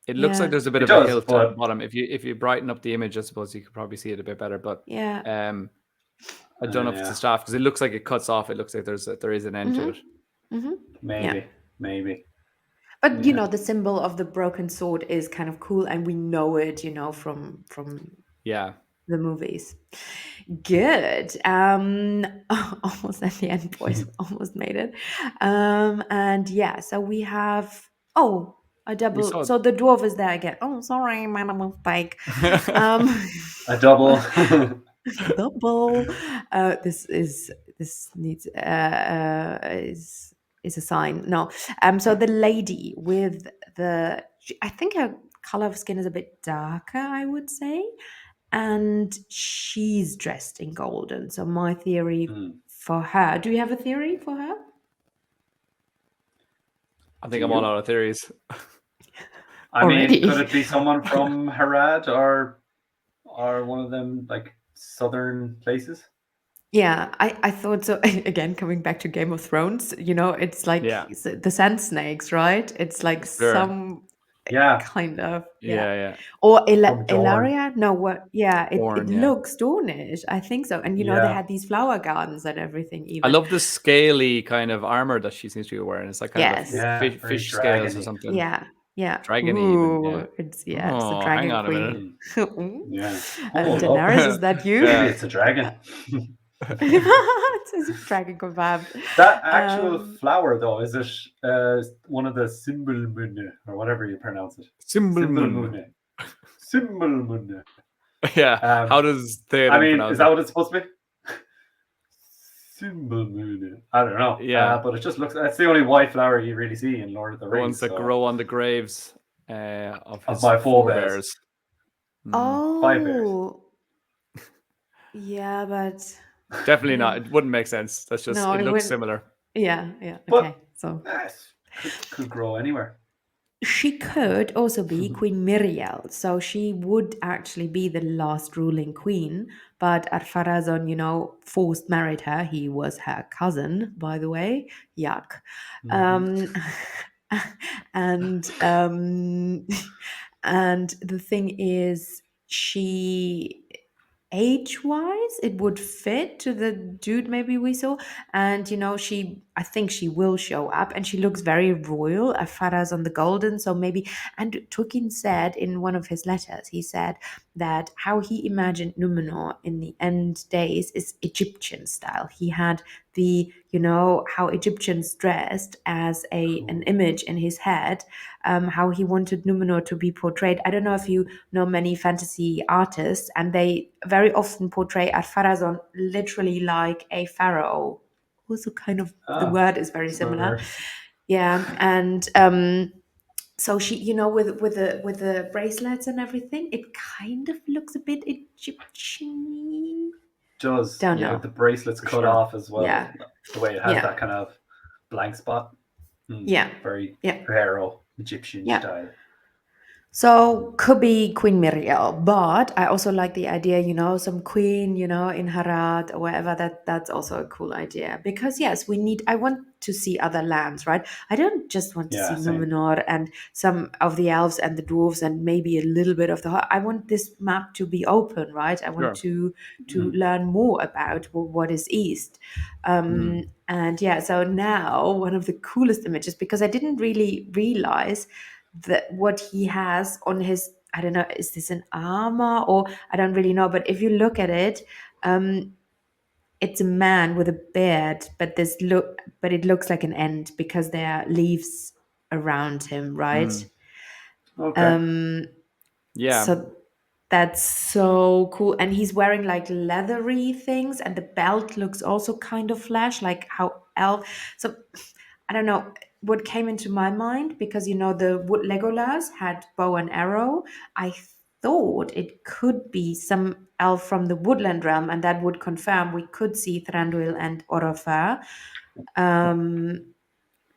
[SPEAKER 3] It looks like there's a bit of a hill at
[SPEAKER 2] but
[SPEAKER 3] the bottom. If you brighten up the image, I suppose you could probably see it a bit better. But I don't know if it's a staff because it looks like it cuts off. It looks like there is an end to it.
[SPEAKER 2] Maybe.
[SPEAKER 1] But the symbol of the broken sword is kind of cool, and we know it, from the movies. Good. Almost at the end, boys. Almost made it. And yeah, so we have. Oh, A double.
[SPEAKER 3] saw-
[SPEAKER 1] So the dwarf is there again. Oh, sorry, my mistake. Um,
[SPEAKER 2] A double.
[SPEAKER 1] double. This needs is a sign. No. So the lady with I think her color of skin is a bit darker, I would say, and she's dressed in golden. So my theory for her. Do you have a theory for her?
[SPEAKER 3] I think I'm all out of theories.
[SPEAKER 2] I mean,
[SPEAKER 1] Already.
[SPEAKER 2] could it be someone from Harad or one of them like southern places?
[SPEAKER 1] Yeah, I thought so. Again, coming back to Game of Thrones, it's like
[SPEAKER 3] Yeah.
[SPEAKER 1] the Sand Snakes, right? It's like
[SPEAKER 3] Sure.
[SPEAKER 1] some
[SPEAKER 2] Yeah.
[SPEAKER 1] kind of
[SPEAKER 3] Yeah.
[SPEAKER 1] Or
[SPEAKER 2] From Dorne.
[SPEAKER 1] Ilaria? No, what? Yeah, it
[SPEAKER 3] Dorne, yeah.
[SPEAKER 1] looks Dornish. I think so. And they
[SPEAKER 2] Yeah.
[SPEAKER 1] had these flower gardens and everything.
[SPEAKER 3] I
[SPEAKER 1] Even
[SPEAKER 3] love the scaly kind of armor that she seems to be wearing. It's like kind
[SPEAKER 1] Yes.
[SPEAKER 3] of
[SPEAKER 2] Yeah,
[SPEAKER 3] fish,
[SPEAKER 2] very
[SPEAKER 3] fish scales or
[SPEAKER 2] dragony.
[SPEAKER 3] something.
[SPEAKER 1] yeah,
[SPEAKER 3] Dragony
[SPEAKER 1] Ooh,
[SPEAKER 3] even. Yeah.
[SPEAKER 1] it's a
[SPEAKER 3] Oh,
[SPEAKER 1] dragon
[SPEAKER 3] hang on a
[SPEAKER 1] queen.
[SPEAKER 3] minute.
[SPEAKER 1] Ooh.
[SPEAKER 2] Yeah.
[SPEAKER 1] Daenerys, is that you?
[SPEAKER 2] Maybe it's a dragon.
[SPEAKER 1] It's a dragon kebab.
[SPEAKER 2] That actual flower, though, is it one of the Symbolmunne or whatever you pronounce it?
[SPEAKER 3] Symbolmunne.
[SPEAKER 2] Symbolmunne.
[SPEAKER 3] Yeah. How does they pronounce
[SPEAKER 2] is that what it's supposed to be? Symbolmunne. I don't know.
[SPEAKER 3] Yeah.
[SPEAKER 2] But it just looks. That's the only white flower you really see in Lord of the
[SPEAKER 3] the
[SPEAKER 2] Rings.
[SPEAKER 3] ones that grow on the graves of his
[SPEAKER 2] my
[SPEAKER 3] forebears?
[SPEAKER 1] Oh,
[SPEAKER 2] 5 bears.
[SPEAKER 1] Yeah, but
[SPEAKER 3] Definitely not. It wouldn't make sense. That's just
[SPEAKER 1] No,
[SPEAKER 3] it
[SPEAKER 1] it
[SPEAKER 3] looks
[SPEAKER 1] wouldn't.
[SPEAKER 3] similar.
[SPEAKER 1] yeah.
[SPEAKER 2] But-
[SPEAKER 1] Okay, so
[SPEAKER 2] Yes, could grow anywhere.
[SPEAKER 1] she could also be Queen Miriel, so she would actually be the last ruling queen. But Ar-Pharazôn, forced married her. He was her cousin, by the way. Yuck. And and the thing is, she age-wise, it would fit to the dude maybe we saw. And I think she will show up, and she looks very royal. Farah's on the golden, so maybe. And Tolkien said in one of his letters, he said that how he imagined Numenor in the end days is Egyptian style. He had the how Egyptians dressed as an image in his head, how he wanted Numenor to be portrayed. I don't know if you know many fantasy artists, and they very often portray Ar-Pharazôn literally like a pharaoh. Also, kind of the word is very similar. Yeah, and so she, with the bracelets and everything, it kind of looks a bit Egyptian.
[SPEAKER 2] Does
[SPEAKER 1] Don't know.
[SPEAKER 2] with the bracelets cut
[SPEAKER 3] sure.
[SPEAKER 2] off as well.
[SPEAKER 1] Yeah.
[SPEAKER 2] The way it has
[SPEAKER 1] Yeah.
[SPEAKER 2] that kind of blank spot.
[SPEAKER 1] Yeah.
[SPEAKER 2] Very
[SPEAKER 1] Yeah.
[SPEAKER 2] pharaoh Egyptian
[SPEAKER 1] Yeah.
[SPEAKER 2] style.
[SPEAKER 1] So could be Queen Miriel, but I also like the idea, some queen, in Harad or wherever. That's also a cool idea, because yes, I want to see other lands, right? I don't just want to
[SPEAKER 2] Yeah,
[SPEAKER 1] see
[SPEAKER 2] same.
[SPEAKER 1] Numenor and some of the elves and the dwarves and maybe a little bit of I want this map to be open, right? I want to learn more about what is east. And yeah, so now one of the coolest images, because I didn't really realize that what he has on his, I don't know, is this an armor or I don't really know, but if you look at it, it's a man with a beard, but it looks like an ant because there are leaves around him, right?
[SPEAKER 2] Okay.
[SPEAKER 3] Yeah.
[SPEAKER 1] So that's so cool. And he's wearing like leathery things, and the belt looks also kind of flash, like how so I don't know what came into my mind, because the wood Legolas had bow and arrow. I thought it could be some elf from the woodland realm, and that would confirm we could see Thranduil and Orofer.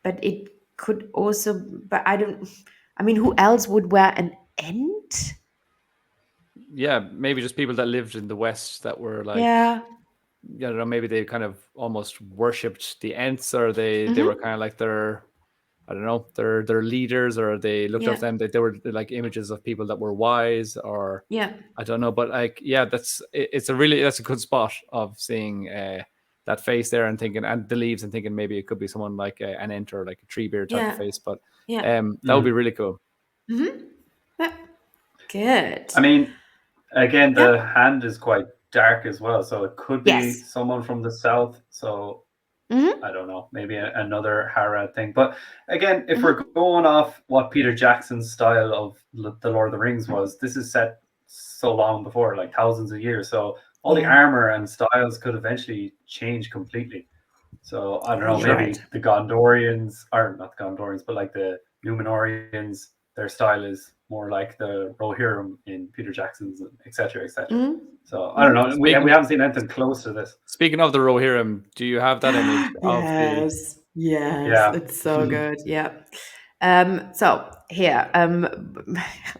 [SPEAKER 1] But it could also, but I mean, who else would wear an ent?
[SPEAKER 3] Yeah, maybe just people that lived in the West that were like,
[SPEAKER 1] Yeah.
[SPEAKER 3] I don't know, maybe they kind of almost worshipped the Ents, or they were kind of like their, I don't know, their leaders, or they looked up to them. They were like images of people that were wise, or
[SPEAKER 1] Yeah.
[SPEAKER 3] I don't know, but like, yeah, that's a good spot of seeing that face there and thinking, and the leaves, and thinking maybe it could be someone like an Ent or like a Treebeard type of face, but that would be really cool.
[SPEAKER 1] Yeah. Good.
[SPEAKER 2] I mean, again, the hand is quite dark as well, so it could be
[SPEAKER 1] Yes.
[SPEAKER 2] someone from the south. So I don't know, maybe another Harad thing. But again, if we're going off what Peter Jackson's style of the Lord of the Rings was, this is set so long before, like thousands of years. So all the armor and styles could eventually change completely. So I don't know, maybe the Gondorians, or not the Gondorians, but like the Numenorians, their style is more like the Rohirrim in Peter Jackson's, etc., etc. So I don't know. We haven't seen anything close to this.
[SPEAKER 3] Speaking of the Rohirrim, do you have that image of the?
[SPEAKER 1] Yes, it's so good. Yeah. So here,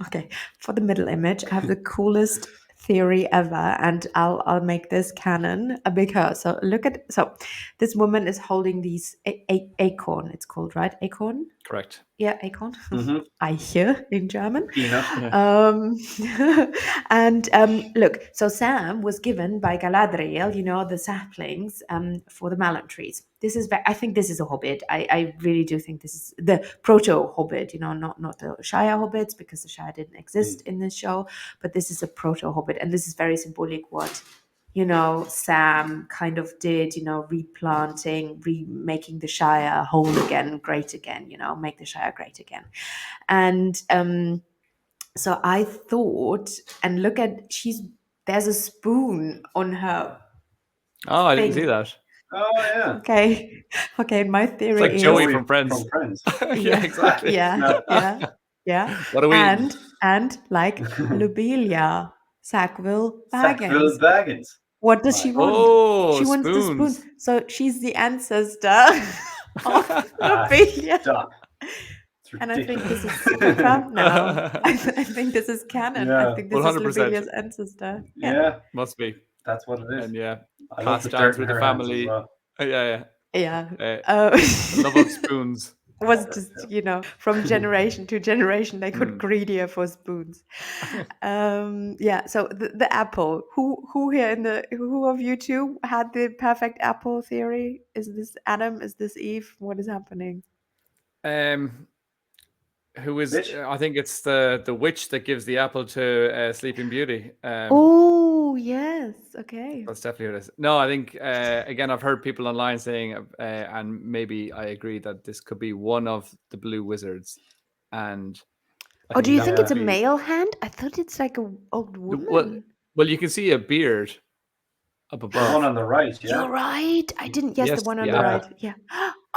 [SPEAKER 1] okay, for the middle image, I have the coolest theory ever, and I'll make this canon because this woman is holding these acorn. It's called, right? Acorn.
[SPEAKER 3] Correct.
[SPEAKER 1] Yeah, acorn. Eiche in German.
[SPEAKER 3] Yeah.
[SPEAKER 1] And look, so Sam was given by Galadriel, the saplings for the Mellon trees. I think this is a hobbit. I really do think this is the proto-hobbit, not the Shire hobbits, because the Shire didn't exist in this show, but this is a proto-hobbit, and this is very symbolic what Sam kind of did, replanting, making the Shire whole again, great again, make the Shire great again. And so I thought, and look at, there's a spoon on her.
[SPEAKER 3] Oh, I didn't see that.
[SPEAKER 2] Oh, yeah.
[SPEAKER 1] Okay, my theory
[SPEAKER 3] it's like
[SPEAKER 1] is...
[SPEAKER 3] Joey from Friends.
[SPEAKER 1] Yeah,
[SPEAKER 3] exactly.
[SPEAKER 1] Yeah.
[SPEAKER 3] What do we...
[SPEAKER 1] And like Lobelia, Sackville
[SPEAKER 2] Baggins.
[SPEAKER 1] What does she want?
[SPEAKER 3] Oh,
[SPEAKER 1] she wants
[SPEAKER 3] spoons.
[SPEAKER 1] the spoon. So she's the ancestor of Lobelia.
[SPEAKER 2] Stop.
[SPEAKER 1] And I think this is super fun now. I think this is canon.
[SPEAKER 2] Yeah.
[SPEAKER 1] I think this 100%. Is Lobelia's ancestor.
[SPEAKER 2] Yeah,
[SPEAKER 3] must be.
[SPEAKER 2] That's what it is.
[SPEAKER 3] And yeah,
[SPEAKER 2] I
[SPEAKER 3] passed down through the family.
[SPEAKER 2] Well.
[SPEAKER 1] Yeah.
[SPEAKER 3] Love of spoons.
[SPEAKER 1] Was just from generation to generation they got greedier for spoons. So the apple. Who here who of you two had the perfect apple theory? Is this Adam? Is this Eve? What is happening?
[SPEAKER 3] Who is? I think it's the witch that gives the apple to Sleeping Beauty.
[SPEAKER 1] Oh yes, okay.
[SPEAKER 3] That's definitely what it is. No, I think again I've heard people online saying, and maybe I agree that this could be one of the blue wizards. And
[SPEAKER 1] do you think it's a male hand? I thought it's like an old woman.
[SPEAKER 3] Well, you can see a beard up above.
[SPEAKER 2] The one on the right. Yeah,
[SPEAKER 1] you're right. I didn't guess the one on the right. Yeah.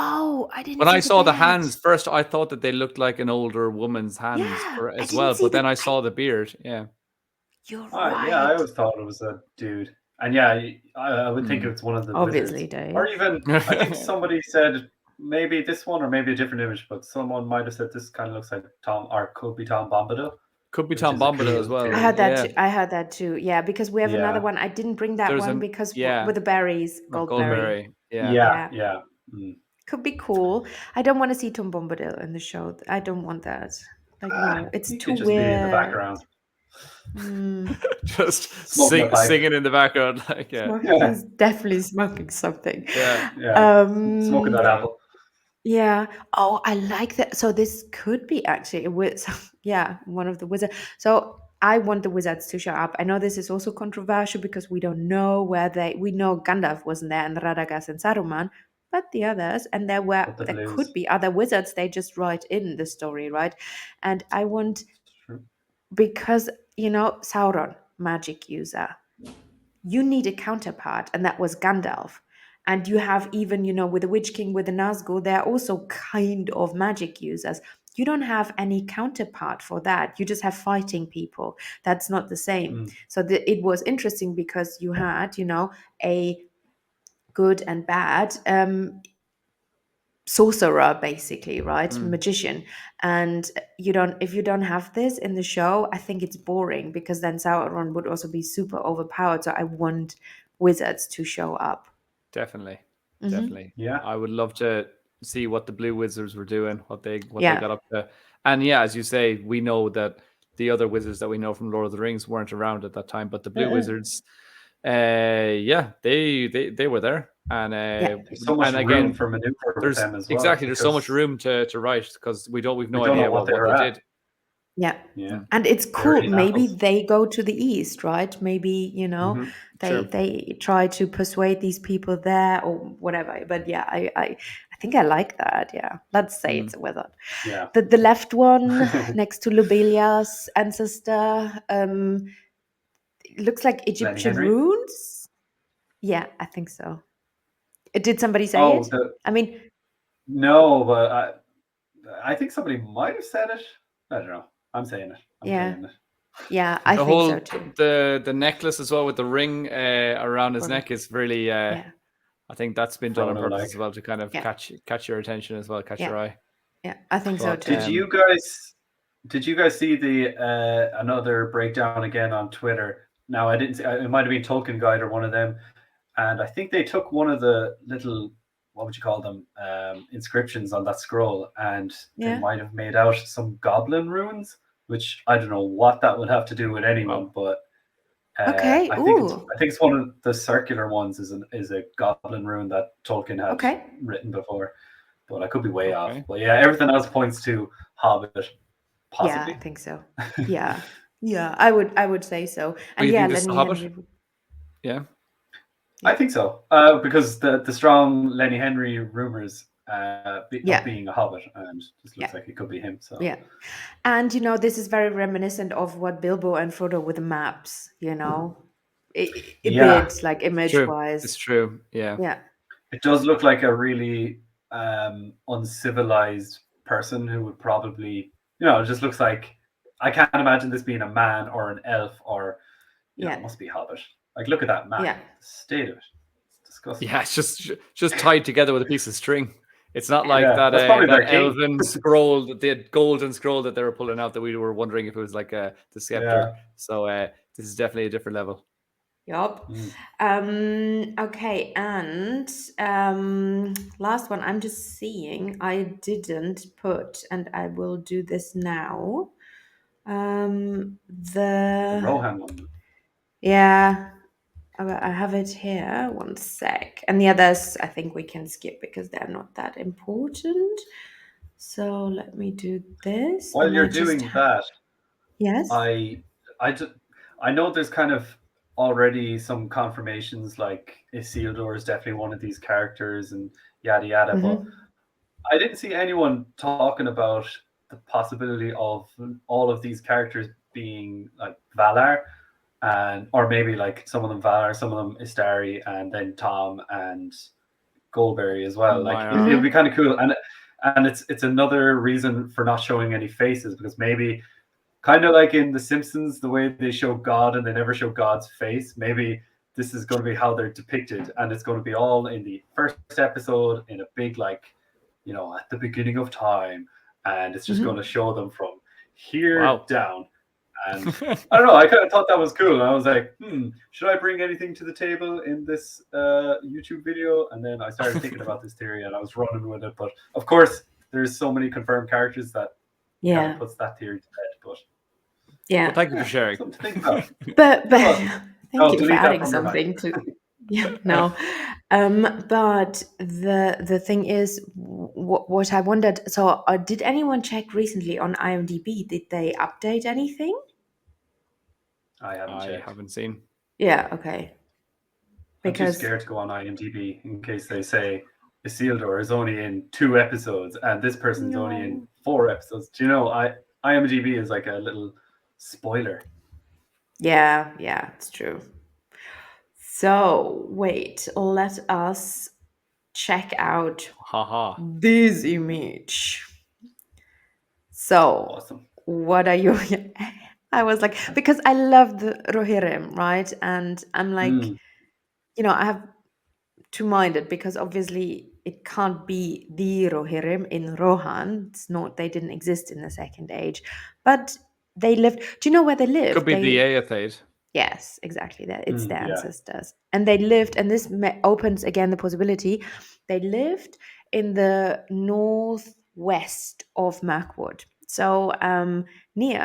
[SPEAKER 1] Oh, I didn't.
[SPEAKER 3] When I saw the hands first, I thought that they looked like an older woman's hands as well. But then I saw the beard. Yeah.
[SPEAKER 1] You're right.
[SPEAKER 2] Yeah, I always thought it was a dude. And yeah, I would think it's one of the
[SPEAKER 1] obviously
[SPEAKER 2] wizards.
[SPEAKER 1] Dave.
[SPEAKER 2] Or even I think somebody said maybe this one or maybe a different image, but someone might have said this kind of looks like Tom, or could be Tom Bombadil.
[SPEAKER 3] Could be Tom Bombadil as well.
[SPEAKER 1] I heard that too. Yeah, because we have another one. I didn't bring that one because with the berries, Goldberry.
[SPEAKER 2] Yeah.
[SPEAKER 1] Could be cool. I don't want to see Tom Bombadil in the show. I don't want that. Like no, it's too
[SPEAKER 2] just
[SPEAKER 1] weird.
[SPEAKER 2] Be in the background.
[SPEAKER 3] Just singing in the background, like
[SPEAKER 1] He's definitely smoking something.
[SPEAKER 2] Smoking that apple.
[SPEAKER 1] Yeah. Oh, I like that. So this could be actually one of the wizards. So I want the wizards to show up. I know this is also controversial because we don't know we know Gandalf wasn't there and Radagast and Saruman, but the others, and there could be other wizards. They just write in the story, right? And I want, because Sauron, magic user, you need a counterpart, and that was Gandalf. And you have even, with the Witch King, with the Nazgûl, they're also kind of magic users. You don't have any counterpart for that. You just have fighting people. That's not the same. So it was interesting because you had, a good and bad sorcerer, basically, right? Magician. And if you don't have this in the show, I think it's boring, because then Sauron would also be super overpowered. So I want wizards to show up.
[SPEAKER 3] Definitely.
[SPEAKER 2] Yeah,
[SPEAKER 3] I would love to see what the blue wizards were doing, what they got up to. And as you say, we know that the other wizards that we know from Lord of the Rings weren't around at that time, but the blue wizards, they were there. And
[SPEAKER 2] there's so much room for maneuver with them as well.
[SPEAKER 3] Exactly, there's so much room to write, because we've no idea what they did.
[SPEAKER 1] Yeah.
[SPEAKER 2] Yeah.
[SPEAKER 1] And it's
[SPEAKER 2] They're
[SPEAKER 1] cool.
[SPEAKER 2] in
[SPEAKER 1] Maybe
[SPEAKER 2] apples.
[SPEAKER 1] they go to the east, right? Maybe,
[SPEAKER 2] Mhm.
[SPEAKER 3] True.
[SPEAKER 1] they try to persuade these people there or whatever. But yeah, I think I like that. Yeah. Let's say it's a wizard.
[SPEAKER 2] Yeah.
[SPEAKER 1] The left one next to Lobelia's ancestor, it looks like
[SPEAKER 2] Lenny
[SPEAKER 1] Egyptian
[SPEAKER 2] Henry.
[SPEAKER 1] runes. Yeah, I think so. Did somebody say
[SPEAKER 2] Oh,
[SPEAKER 1] it? I mean,
[SPEAKER 2] no, but I think somebody might have said it. I don't know. I'm saying it. I'm
[SPEAKER 1] yeah.
[SPEAKER 2] claiming it.
[SPEAKER 1] Yeah, I
[SPEAKER 3] The
[SPEAKER 1] think
[SPEAKER 3] whole
[SPEAKER 1] so too.
[SPEAKER 3] the necklace as well with the ring around his
[SPEAKER 1] Frodo.
[SPEAKER 3] neck is really.
[SPEAKER 1] Yeah.
[SPEAKER 3] I think that's been done on
[SPEAKER 2] Frodo,
[SPEAKER 3] purpose
[SPEAKER 2] like.
[SPEAKER 3] as well to kind of
[SPEAKER 1] Yeah.
[SPEAKER 3] catch your attention as well, catch your
[SPEAKER 1] Yeah.
[SPEAKER 3] eye.
[SPEAKER 1] Yeah, I think so
[SPEAKER 3] But
[SPEAKER 1] too.
[SPEAKER 2] Did you guys see the another breakdown again on Twitter? Now I didn't see, it might have been Tolkien Guide or one of them, and I think they took one of the little, what would you call them, inscriptions on that scroll, and they
[SPEAKER 1] Yeah.
[SPEAKER 2] might have made out some goblin runes, which I don't know what that would have to do with anyone,
[SPEAKER 3] Wow.
[SPEAKER 2] but
[SPEAKER 1] Okay.
[SPEAKER 2] I
[SPEAKER 1] Ooh.
[SPEAKER 2] think it's one of the circular ones is a goblin rune that Tolkien had
[SPEAKER 1] Okay.
[SPEAKER 2] written before, but I could be way off.
[SPEAKER 3] Okay.
[SPEAKER 2] But yeah, everything else points to Hobbit,
[SPEAKER 1] Yeah,
[SPEAKER 2] possibly.
[SPEAKER 1] I think so. Yeah. Yeah, I would say so.
[SPEAKER 3] But
[SPEAKER 1] And
[SPEAKER 3] you
[SPEAKER 1] yeah,
[SPEAKER 3] think this is the
[SPEAKER 1] Lenny
[SPEAKER 3] Hobbit?
[SPEAKER 1] Henry.
[SPEAKER 3] Yeah.
[SPEAKER 2] I think so, because the strong Lenny Henry rumors of
[SPEAKER 1] Yeah.
[SPEAKER 2] being a Hobbit, and just looks
[SPEAKER 1] Yeah.
[SPEAKER 2] like it could be him. So
[SPEAKER 1] Yeah. And this is very reminiscent of what Bilbo and Frodo with the maps, a
[SPEAKER 2] yeah,
[SPEAKER 1] bit like
[SPEAKER 3] True.
[SPEAKER 1] image
[SPEAKER 3] It's
[SPEAKER 1] wise.
[SPEAKER 3] true. Yeah.
[SPEAKER 1] Yeah.
[SPEAKER 2] it does look like a really uncivilized person who would probably, it just looks like, I can't imagine this being a man or an elf or,
[SPEAKER 1] Yeah.
[SPEAKER 2] it must be Hobbit. Like, look at that map.
[SPEAKER 1] Yeah.
[SPEAKER 2] The state of it. It's disgusting.
[SPEAKER 3] Yeah, it's just tied together with a piece of string. It's not like
[SPEAKER 2] Yeah,
[SPEAKER 3] that
[SPEAKER 2] that's probably their
[SPEAKER 3] that
[SPEAKER 2] king.
[SPEAKER 3] elven scroll, the golden scroll that they were pulling out that we were wondering if it was like the scepter.
[SPEAKER 2] Yeah.
[SPEAKER 3] So this is definitely a different level.
[SPEAKER 1] Yup. Okay, and last one I'm just seeing I didn't put, and I will do this now.
[SPEAKER 2] The
[SPEAKER 1] The
[SPEAKER 2] Rohan one.
[SPEAKER 1] yeah, I have it here. One sec. And the others I think we can skip because they're not that important. So let me do this.
[SPEAKER 2] While
[SPEAKER 1] and
[SPEAKER 2] you're
[SPEAKER 1] I just
[SPEAKER 2] doing that,
[SPEAKER 1] yes.
[SPEAKER 2] I know there's kind of already some confirmations, like Isildur is definitely one of these characters and yada yada, but
[SPEAKER 1] Mhm.
[SPEAKER 2] I didn't see anyone talking about the possibility of all of these characters being like Valar, or maybe like some of them Valar, some of them Istari, and then Tom and Goldberry as well. Like
[SPEAKER 3] Why
[SPEAKER 2] it would
[SPEAKER 3] not?
[SPEAKER 2] be kind of cool, and it's another reason for not showing any faces, because maybe kind of like in The Simpsons, the way they show God and they never show God's face. Maybe this is going to be how they're depicted, and it's going to be all in the first episode in a big, like, at the beginning of time, and it's just
[SPEAKER 1] Mhm.
[SPEAKER 2] going to show them from here
[SPEAKER 3] Wow.
[SPEAKER 2] down. And I don't know, I kind of thought that was cool. And I was like, should I bring anything to the table in this YouTube video? And then I started thinking about this theory, and I was running with it. But of course, there's so many confirmed characters that kind
[SPEAKER 1] Yeah.
[SPEAKER 2] of puts that theory to bed. But
[SPEAKER 1] Yeah.
[SPEAKER 3] Well, thank you for sharing.
[SPEAKER 2] something to think about.
[SPEAKER 1] But
[SPEAKER 2] welcome.
[SPEAKER 1] thank you for
[SPEAKER 2] delete that
[SPEAKER 1] adding
[SPEAKER 2] from your
[SPEAKER 1] something to yeah no but the thing is what I wondered, so did anyone check recently on IMDb, did they update anything?
[SPEAKER 2] I haven't
[SPEAKER 3] I
[SPEAKER 2] checked.
[SPEAKER 3] haven't seen.
[SPEAKER 1] Yeah, okay,
[SPEAKER 2] I'm too
[SPEAKER 1] because
[SPEAKER 2] scared to go on IMDb in case they say Isildur is only in 2 episodes and this person's only in
[SPEAKER 1] no
[SPEAKER 2] 4 episodes. Do you know, IMDb is like a little spoiler.
[SPEAKER 1] yeah it's true. So wait, let us check out
[SPEAKER 3] Haha.
[SPEAKER 1] this image. So
[SPEAKER 2] Awesome.
[SPEAKER 1] what are you I was like, because I love the Rohirrim, right? And I'm like, I have to mind it because obviously it can't be the Rohirrim in Rohan. It's not, they didn't exist in the Second Age, but they lived. Do you know where they lived?
[SPEAKER 3] Could be the Aetheid.
[SPEAKER 1] Yes, exactly. That it's their
[SPEAKER 2] Yeah.
[SPEAKER 1] ancestors, and they lived. And this opens again the possibility they lived in the northwest of Mirkwood. So near,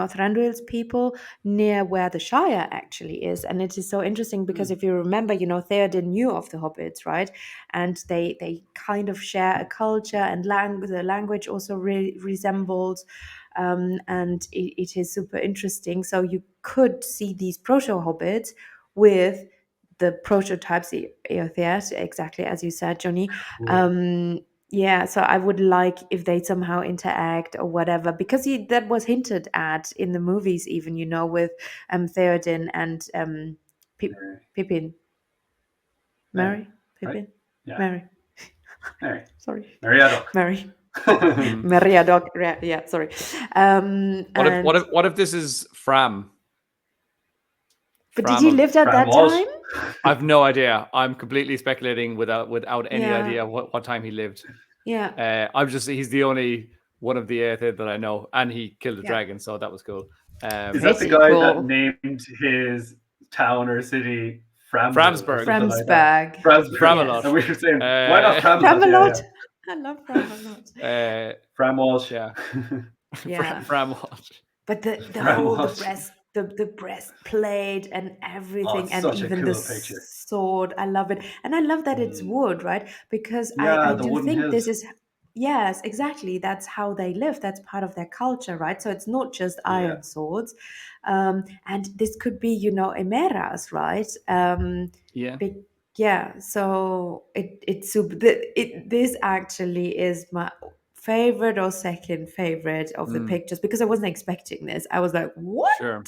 [SPEAKER 1] Thranduil's people, near where the Shire actually is. And it is so interesting because if you remember, Theoden knew of the hobbits, right? And they kind of share a culture, and the language also resembles. and it is super interesting. So you could see these proto-hobbits with the prototypes, Eotheat, exactly as you said, Johnny. Yeah, so I would like if they somehow interact or whatever, because that was hinted at in the movies, even, with Theoden and Pippin. Mary? Pippin?
[SPEAKER 2] Yeah.
[SPEAKER 1] Mary.
[SPEAKER 2] Sorry.
[SPEAKER 1] Mary. Meriadoc. Yeah, sorry.
[SPEAKER 3] What if this is Fram?
[SPEAKER 1] But did he live at that time?
[SPEAKER 3] I've no idea. I'm completely speculating without any idea what time he lived.
[SPEAKER 1] Yeah.
[SPEAKER 3] He's the only one of the Earth that I know, and he killed a dragon, so that was cool.
[SPEAKER 2] Is that the guy that named his town or city
[SPEAKER 3] Framsburg?
[SPEAKER 2] Framalot. And we were saying, why not Framalot?
[SPEAKER 1] I love Framalot.
[SPEAKER 2] Framwalsh.
[SPEAKER 1] Yeah.
[SPEAKER 3] Framwalsh.
[SPEAKER 1] But the whole the breastplate and everything, and even the sword, I love it, and I love that it's wood, right? Because I do think this is. Yes, exactly. That's how they live. That's part of their culture, right? So it's not just iron swords, and this could be, emeras, right? So it's super. This actually is my favorite or second favorite of the pictures, because I wasn't expecting this. I was like, what?
[SPEAKER 3] Sure.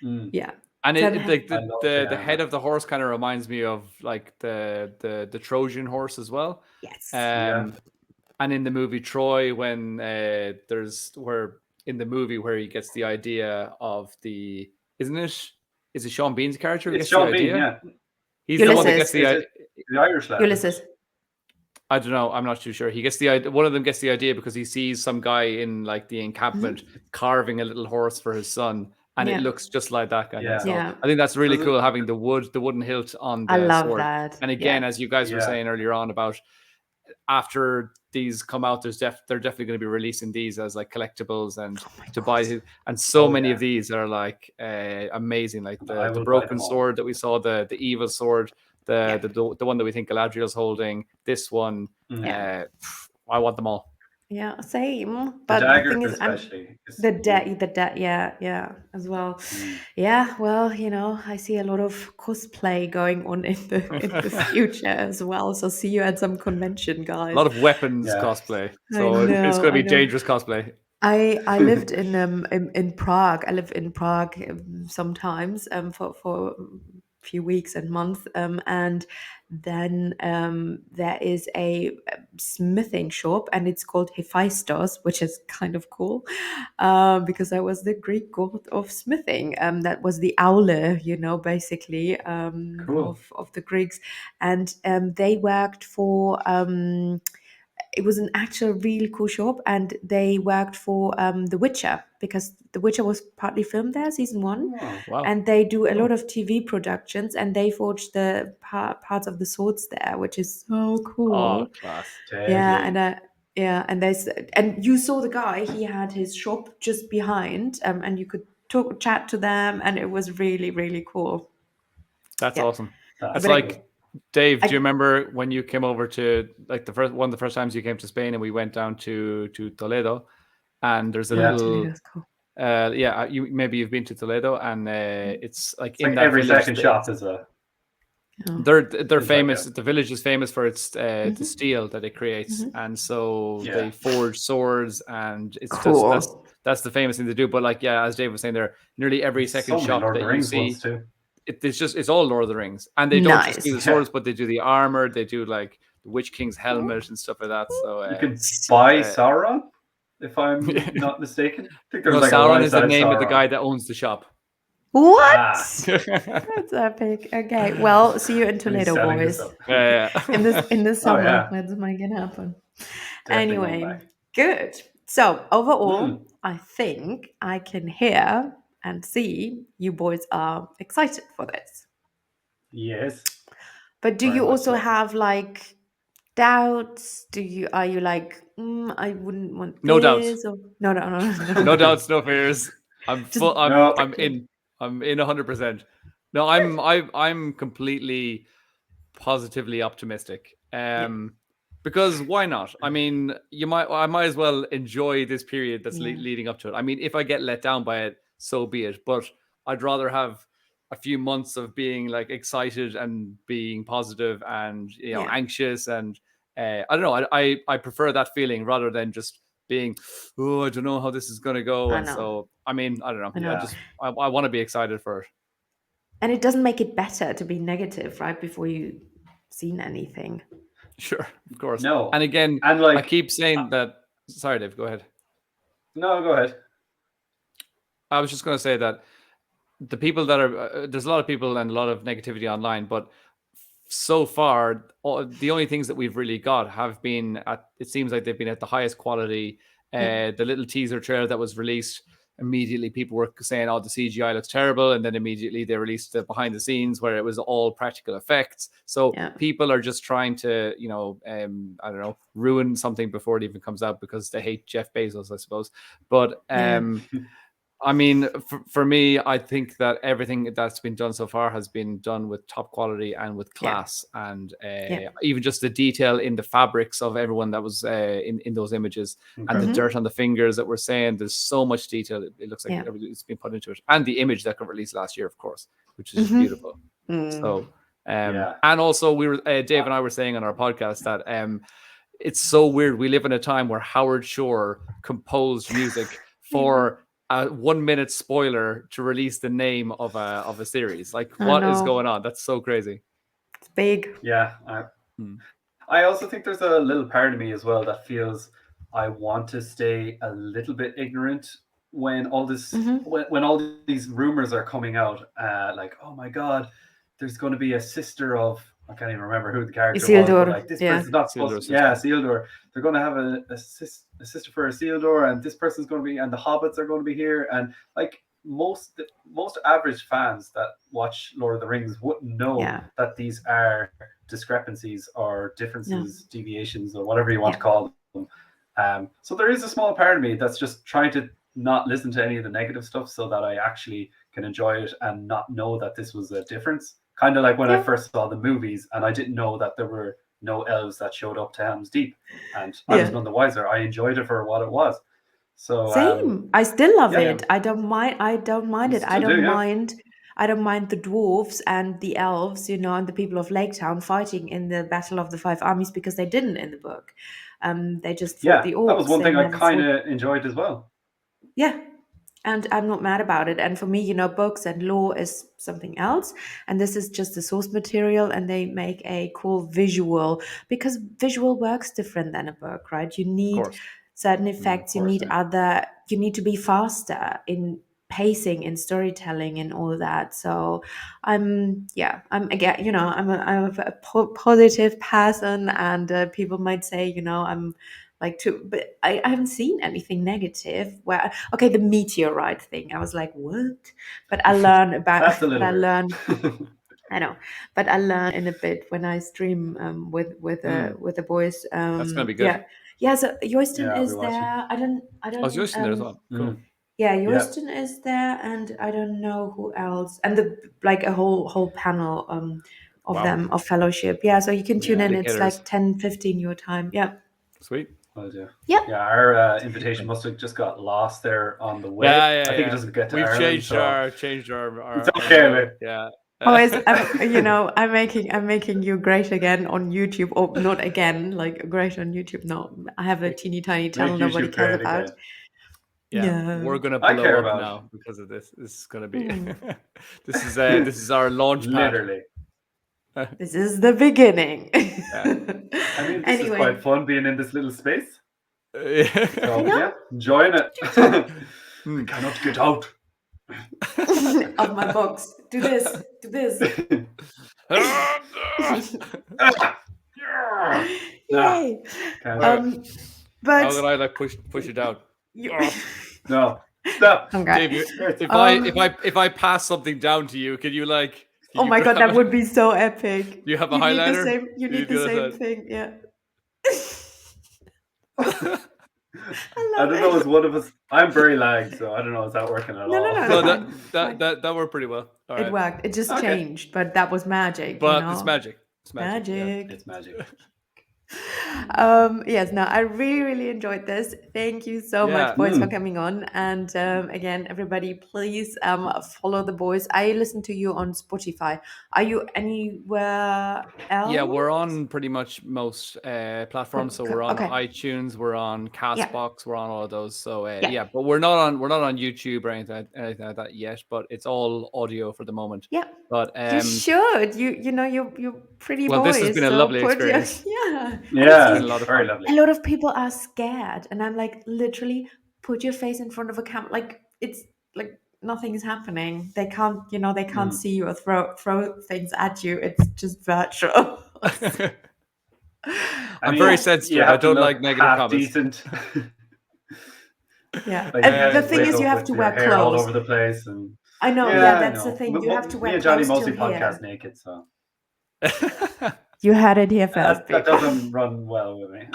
[SPEAKER 1] Yeah.
[SPEAKER 3] And the head of the horse kind of reminds me of like the Trojan horse as well.
[SPEAKER 1] Yes.
[SPEAKER 3] And in the movie Troy, when where he gets the idea of is it Sean Bean's character who gets the idea?
[SPEAKER 2] Yeah.
[SPEAKER 3] He's the one that gets
[SPEAKER 2] the Irish lad.
[SPEAKER 1] Ulysses.
[SPEAKER 3] I don't know. I'm not too sure. He gets the idea. One of them gets the idea because he sees some guy in like the encampment carving a little horse for his son, and it looks just like that guy. So I think that's really cool, having the wooden hilt on the sword.
[SPEAKER 1] I love that.
[SPEAKER 3] And again, as you guys were saying earlier on about after these come out, they're definitely going to be releasing these as like collectibles and to buy. And so many of these are like amazing, like the broken sword that we saw, the evil sword. The one that we think Galadriel's holding, this one, I want them all.
[SPEAKER 1] Yeah, same. But
[SPEAKER 2] the dagger,
[SPEAKER 1] the thing is,
[SPEAKER 2] especially
[SPEAKER 1] as well. Yeah, well, I see a lot of cosplay going on in the future as well. So see you at some convention, guys.
[SPEAKER 3] A lot of weapons cosplay. So it's going to be dangerous cosplay.
[SPEAKER 1] I lived in Prague. I live in Prague sometimes for few weeks and months, and then there is a smithing shop, and it's called Hephaestus, which is kind of cool, because I was the Greek god of smithing. That was the Aule, basically, of the Greeks, and they worked for. It was an actual really cool shop, and they worked for The Witcher, because The Witcher was partly filmed there, season 1.
[SPEAKER 3] Oh, wow.
[SPEAKER 1] And they do a lot of TV productions, and they forged the parts of the swords there, which is so cool.
[SPEAKER 3] Oh, class.
[SPEAKER 1] Yeah, and you saw the guy, he had his shop just behind, and you could chat to them, and it was really, really cool.
[SPEAKER 3] That's awesome. That's like... Dave, do you remember when you came over to like one of the first times you came to Spain, and we went down to Toledo, and there's a little, cool. You've been to Toledo, and it's like in that
[SPEAKER 2] every
[SPEAKER 3] village,
[SPEAKER 2] second shop is a.
[SPEAKER 3] They're famous. The village is famous for its the steel that it creates, and so they forge swords, and it's cool. just that's the famous thing to do. But like as Dave was saying, there nearly every second shop that you see. It's all Lord of the Rings, and they don't just do the swords, but they do the armor. They do like the Witch King's helmet and stuff like that. So
[SPEAKER 2] you can buy Sauron, if I'm not mistaken. I think there's
[SPEAKER 3] Sauron is the name of the guy that owns the shop.
[SPEAKER 1] What? That's epic. Okay, well, see you in Toledo, boys. In the summer, let's make it happen. Anyway, good. So overall, I think I can hear and see you boys are excited for this.
[SPEAKER 2] Yes.
[SPEAKER 1] But do you also have like doubts? Are you like, I wouldn't want
[SPEAKER 3] no
[SPEAKER 1] this?
[SPEAKER 3] Doubts.
[SPEAKER 1] Or... No.
[SPEAKER 3] No doubts, no fears. I'm in 100%. No, I'm completely positively optimistic. Because why not? I mean, I might as well enjoy this period that's
[SPEAKER 1] Yeah.
[SPEAKER 3] leading up to it. I mean, if I get let down by it, so be it. But I'd rather have a few months of being like excited and being positive and
[SPEAKER 1] Yeah.
[SPEAKER 3] anxious, and I don't know. I prefer that feeling rather than just being, oh, I don't know how this is going to go.
[SPEAKER 1] I
[SPEAKER 3] And
[SPEAKER 1] know.
[SPEAKER 3] so, I mean, I don't know.
[SPEAKER 2] Yeah.
[SPEAKER 3] I want to be excited for it.
[SPEAKER 1] And it doesn't make it better to be negative right before you've seen anything.
[SPEAKER 3] Sure, of course.
[SPEAKER 2] No.
[SPEAKER 3] And again,
[SPEAKER 2] And like,
[SPEAKER 3] I keep saying that. Sorry, Dave. Go ahead.
[SPEAKER 2] No, go ahead.
[SPEAKER 3] I was just going to say that the people that are there's a lot of people and a lot of negativity online, but so far the only things that we've really got have been at, it seems like they've been at the highest quality. The little teaser trailer that was released, immediately people were saying, oh, the CGI looks terrible, and then immediately they released the behind the scenes where it was all practical effects. So people are just trying to I don't know, ruin something before it even comes out because they hate Jeff Bezos, I suppose. But I mean, for me, I think that everything that's been done so far has been done with top quality and with class, and even just the detail in the fabrics of everyone that was in those images, and the dirt on the fingers that we're saying. There's so much detail. It looks like it's been put into it, and the image that got released last year, of course, which is beautiful. So, and also we were Dave and I were saying on our podcast that it's so weird. We live in a time where Howard Shore composed music for a 1 minute spoiler to release the name of a series. Like, what is going on? That's so crazy.
[SPEAKER 1] It's big.
[SPEAKER 2] Yeah. I also think there's a little part of me as well that feels I want to stay a little bit ignorant when all this when all these rumors are coming out. Like, oh my god, there's going to be a sister of, I can't even remember who the character
[SPEAKER 1] Isildur.
[SPEAKER 2] was, but like this person's not supposed to. Yeah, Isildur. They're going to have a sister for Isildur, and this person's going to be, and the hobbits are going to be here, and like most average fans that watch Lord of the Rings wouldn't know that these are discrepancies or differences, deviations, or whatever you want to call them. So there is a small part of me that's just trying to not listen to any of the negative stuff so that I actually can enjoy it and not know that this was a difference. Kind of like when I first saw the movies and I didn't know that there were no elves that showed up to Helm's Deep, and I was none the wiser. I enjoyed it for what it was. So
[SPEAKER 1] same. I still love it. I don't mind. I don't mind it. I don't mind. I don't mind the dwarves and the elves, and the people of Lake Town fighting in the Battle of the Five Armies, because they didn't in the book. They just fought the orcs.
[SPEAKER 2] That was one thing I kind of enjoyed as well.
[SPEAKER 1] Yeah. And I'm not mad about it. And for me, books and lore is something else. And this is just the source material, and they make a cool visual, because visual works different than a book, right? You need certain effects. You need you need to be faster in pacing, in storytelling, and all of that. So I'm again, I'm a positive person, and people might say, I'm but I haven't seen anything negative. Where the meteorite thing, I was like, what? But I learn about.
[SPEAKER 2] That's a little
[SPEAKER 1] I know, but I learn in a bit when I stream with the boys.
[SPEAKER 3] That's gonna be good.
[SPEAKER 1] Yeah. So Yoyston is there. I don't.
[SPEAKER 3] Oh, Yoyston there as well. Cool.
[SPEAKER 1] Yeah, Yoyston is there, and I don't know who else. And a whole panel of them of fellowship. Yeah, so you can tune in. It's like 10:15 your time. Yeah.
[SPEAKER 3] Sweet.
[SPEAKER 2] Oh, yeah. Our invitation must have just got lost there on the way. I think it doesn't get to Ireland.
[SPEAKER 3] We've changed our
[SPEAKER 2] it's okay, mate.
[SPEAKER 3] Yeah.
[SPEAKER 1] I'm making you great again on YouTube, or not again, like great on YouTube. No, I have a teeny tiny channel nobody cares about.
[SPEAKER 3] Yeah, we're gonna blow up now because of this. This is gonna be this is our launch pad.
[SPEAKER 2] Literally.
[SPEAKER 1] This is the beginning.
[SPEAKER 2] I mean, this is quite fun being in this little space.
[SPEAKER 3] So,
[SPEAKER 2] enjoying it. I cannot get out
[SPEAKER 1] of my box. Do this. Yay! But
[SPEAKER 3] how did I push it out?
[SPEAKER 2] No, stop.
[SPEAKER 3] Dave, if I pass something down to you, can you
[SPEAKER 1] oh my god, that would be so epic.
[SPEAKER 3] You have a highlighter?
[SPEAKER 1] You need the same thing, yeah.
[SPEAKER 2] I don't know, is one of us. I'm very lagged, so I don't know, is that working at all?
[SPEAKER 1] No,
[SPEAKER 3] that worked pretty well. All right.
[SPEAKER 1] It worked. It just changed, but that was magic.
[SPEAKER 3] But it's magic.
[SPEAKER 1] Magic.
[SPEAKER 2] It's magic.
[SPEAKER 1] Yes, no, I really, really enjoyed this. Thank you so much,
[SPEAKER 3] Yeah.
[SPEAKER 1] boys, for coming on. And again, everybody, please follow the boys. I listen to you on Spotify. Are you anywhere else?
[SPEAKER 3] Yeah, we're on pretty much most platforms. So we're on
[SPEAKER 1] Okay.
[SPEAKER 3] iTunes, we're on
[SPEAKER 1] Yeah.
[SPEAKER 3] Castbox, we're on all of those. So
[SPEAKER 1] Yeah.
[SPEAKER 3] yeah, but we're not on YouTube or anything like that yet. But it's all audio for the moment.
[SPEAKER 1] Yeah.
[SPEAKER 3] But
[SPEAKER 1] You should. You know, you're pretty
[SPEAKER 3] well,
[SPEAKER 1] boys.
[SPEAKER 3] this has been a
[SPEAKER 1] so
[SPEAKER 3] lovely
[SPEAKER 1] put your
[SPEAKER 3] experience.
[SPEAKER 1] yeah.
[SPEAKER 2] Yeah,
[SPEAKER 3] Been a lot of
[SPEAKER 2] very
[SPEAKER 3] fun.
[SPEAKER 2] lovely.
[SPEAKER 1] A lot of people are scared, and I'm like, literally, put your face in front of a camera. Like it's like nothing is happening. They can't, they can't see you or throw things at you. It's just virtual.
[SPEAKER 3] I'm very
[SPEAKER 2] you
[SPEAKER 3] sensitive. I
[SPEAKER 2] have to
[SPEAKER 3] don't
[SPEAKER 2] look
[SPEAKER 3] like negative
[SPEAKER 2] half
[SPEAKER 3] comments.
[SPEAKER 2] decent.
[SPEAKER 1] Yeah,
[SPEAKER 2] Like, you
[SPEAKER 1] and
[SPEAKER 2] can't
[SPEAKER 1] the
[SPEAKER 2] just
[SPEAKER 1] thing
[SPEAKER 2] wake
[SPEAKER 1] is, you
[SPEAKER 2] up
[SPEAKER 1] have
[SPEAKER 2] with
[SPEAKER 1] to
[SPEAKER 2] your
[SPEAKER 1] wear
[SPEAKER 2] hair all
[SPEAKER 1] clothes.
[SPEAKER 2] over the place, and
[SPEAKER 1] I know.
[SPEAKER 2] yeah,
[SPEAKER 1] Yeah,
[SPEAKER 2] I
[SPEAKER 1] that's
[SPEAKER 2] know.
[SPEAKER 1] the thing. You have to
[SPEAKER 2] Me
[SPEAKER 1] wear
[SPEAKER 2] and Johnny
[SPEAKER 1] clothes till
[SPEAKER 2] mostly podcast
[SPEAKER 1] here.
[SPEAKER 2] naked, so
[SPEAKER 1] You had it here first,
[SPEAKER 2] that
[SPEAKER 1] people.
[SPEAKER 2] doesn't run well with me.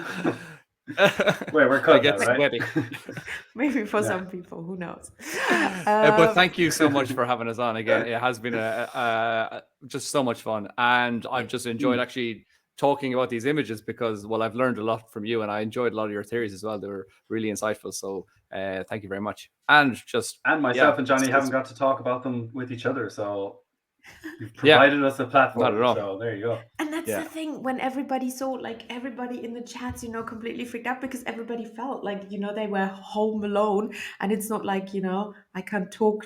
[SPEAKER 2] Wait, we're
[SPEAKER 3] I
[SPEAKER 2] cut
[SPEAKER 3] get
[SPEAKER 2] now, right?
[SPEAKER 3] sweaty.
[SPEAKER 1] Maybe for
[SPEAKER 2] Yeah.
[SPEAKER 1] some people, who knows?
[SPEAKER 3] But thank you so much for having us on again. It has been just so much fun, and I've just enjoyed actually talking about these images because, well, I've learned a lot from you, and I enjoyed a lot of your theories as well. They were really insightful. So thank you very much. And
[SPEAKER 2] myself and Johnny haven't got to talk about them with each other, so you've
[SPEAKER 3] Yeah.
[SPEAKER 2] provided us a platform.
[SPEAKER 3] Not at all.
[SPEAKER 2] So there you go.
[SPEAKER 1] And that's
[SPEAKER 3] Yeah.
[SPEAKER 1] the thing, when everybody saw, like everybody in the chats, completely freaked out because everybody felt like, they were home alone. And it's not like, I can't talk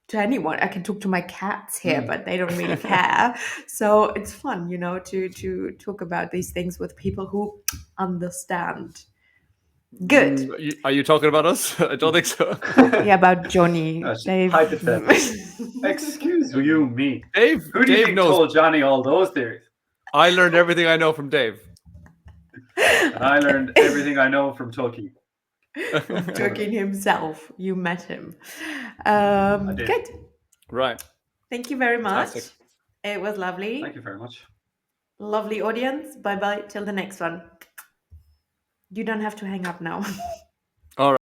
[SPEAKER 1] to anyone. I can talk to my cats here, but they don't really care. So it's fun, to talk about these things with people who understand. Good.
[SPEAKER 3] Are you talking about us? I don't think so.
[SPEAKER 1] Yeah, about Johnny.
[SPEAKER 2] That's
[SPEAKER 1] Dave.
[SPEAKER 2] hypothetical. Excuse you, me.
[SPEAKER 3] Dave.
[SPEAKER 2] Who do you
[SPEAKER 3] Dave
[SPEAKER 2] think
[SPEAKER 3] knows.
[SPEAKER 2] told Johnny all those theories?
[SPEAKER 3] I learned everything I know from Dave.
[SPEAKER 2] And I learned everything I know from Toki.
[SPEAKER 1] Joking himself. You met him.
[SPEAKER 2] I did.
[SPEAKER 1] Good.
[SPEAKER 3] Right.
[SPEAKER 1] Thank you very much.
[SPEAKER 3] Fantastic.
[SPEAKER 1] It was lovely.
[SPEAKER 2] Thank you very much.
[SPEAKER 1] Lovely audience. Bye bye till the next one. You don't have to hang up now.
[SPEAKER 3] All right.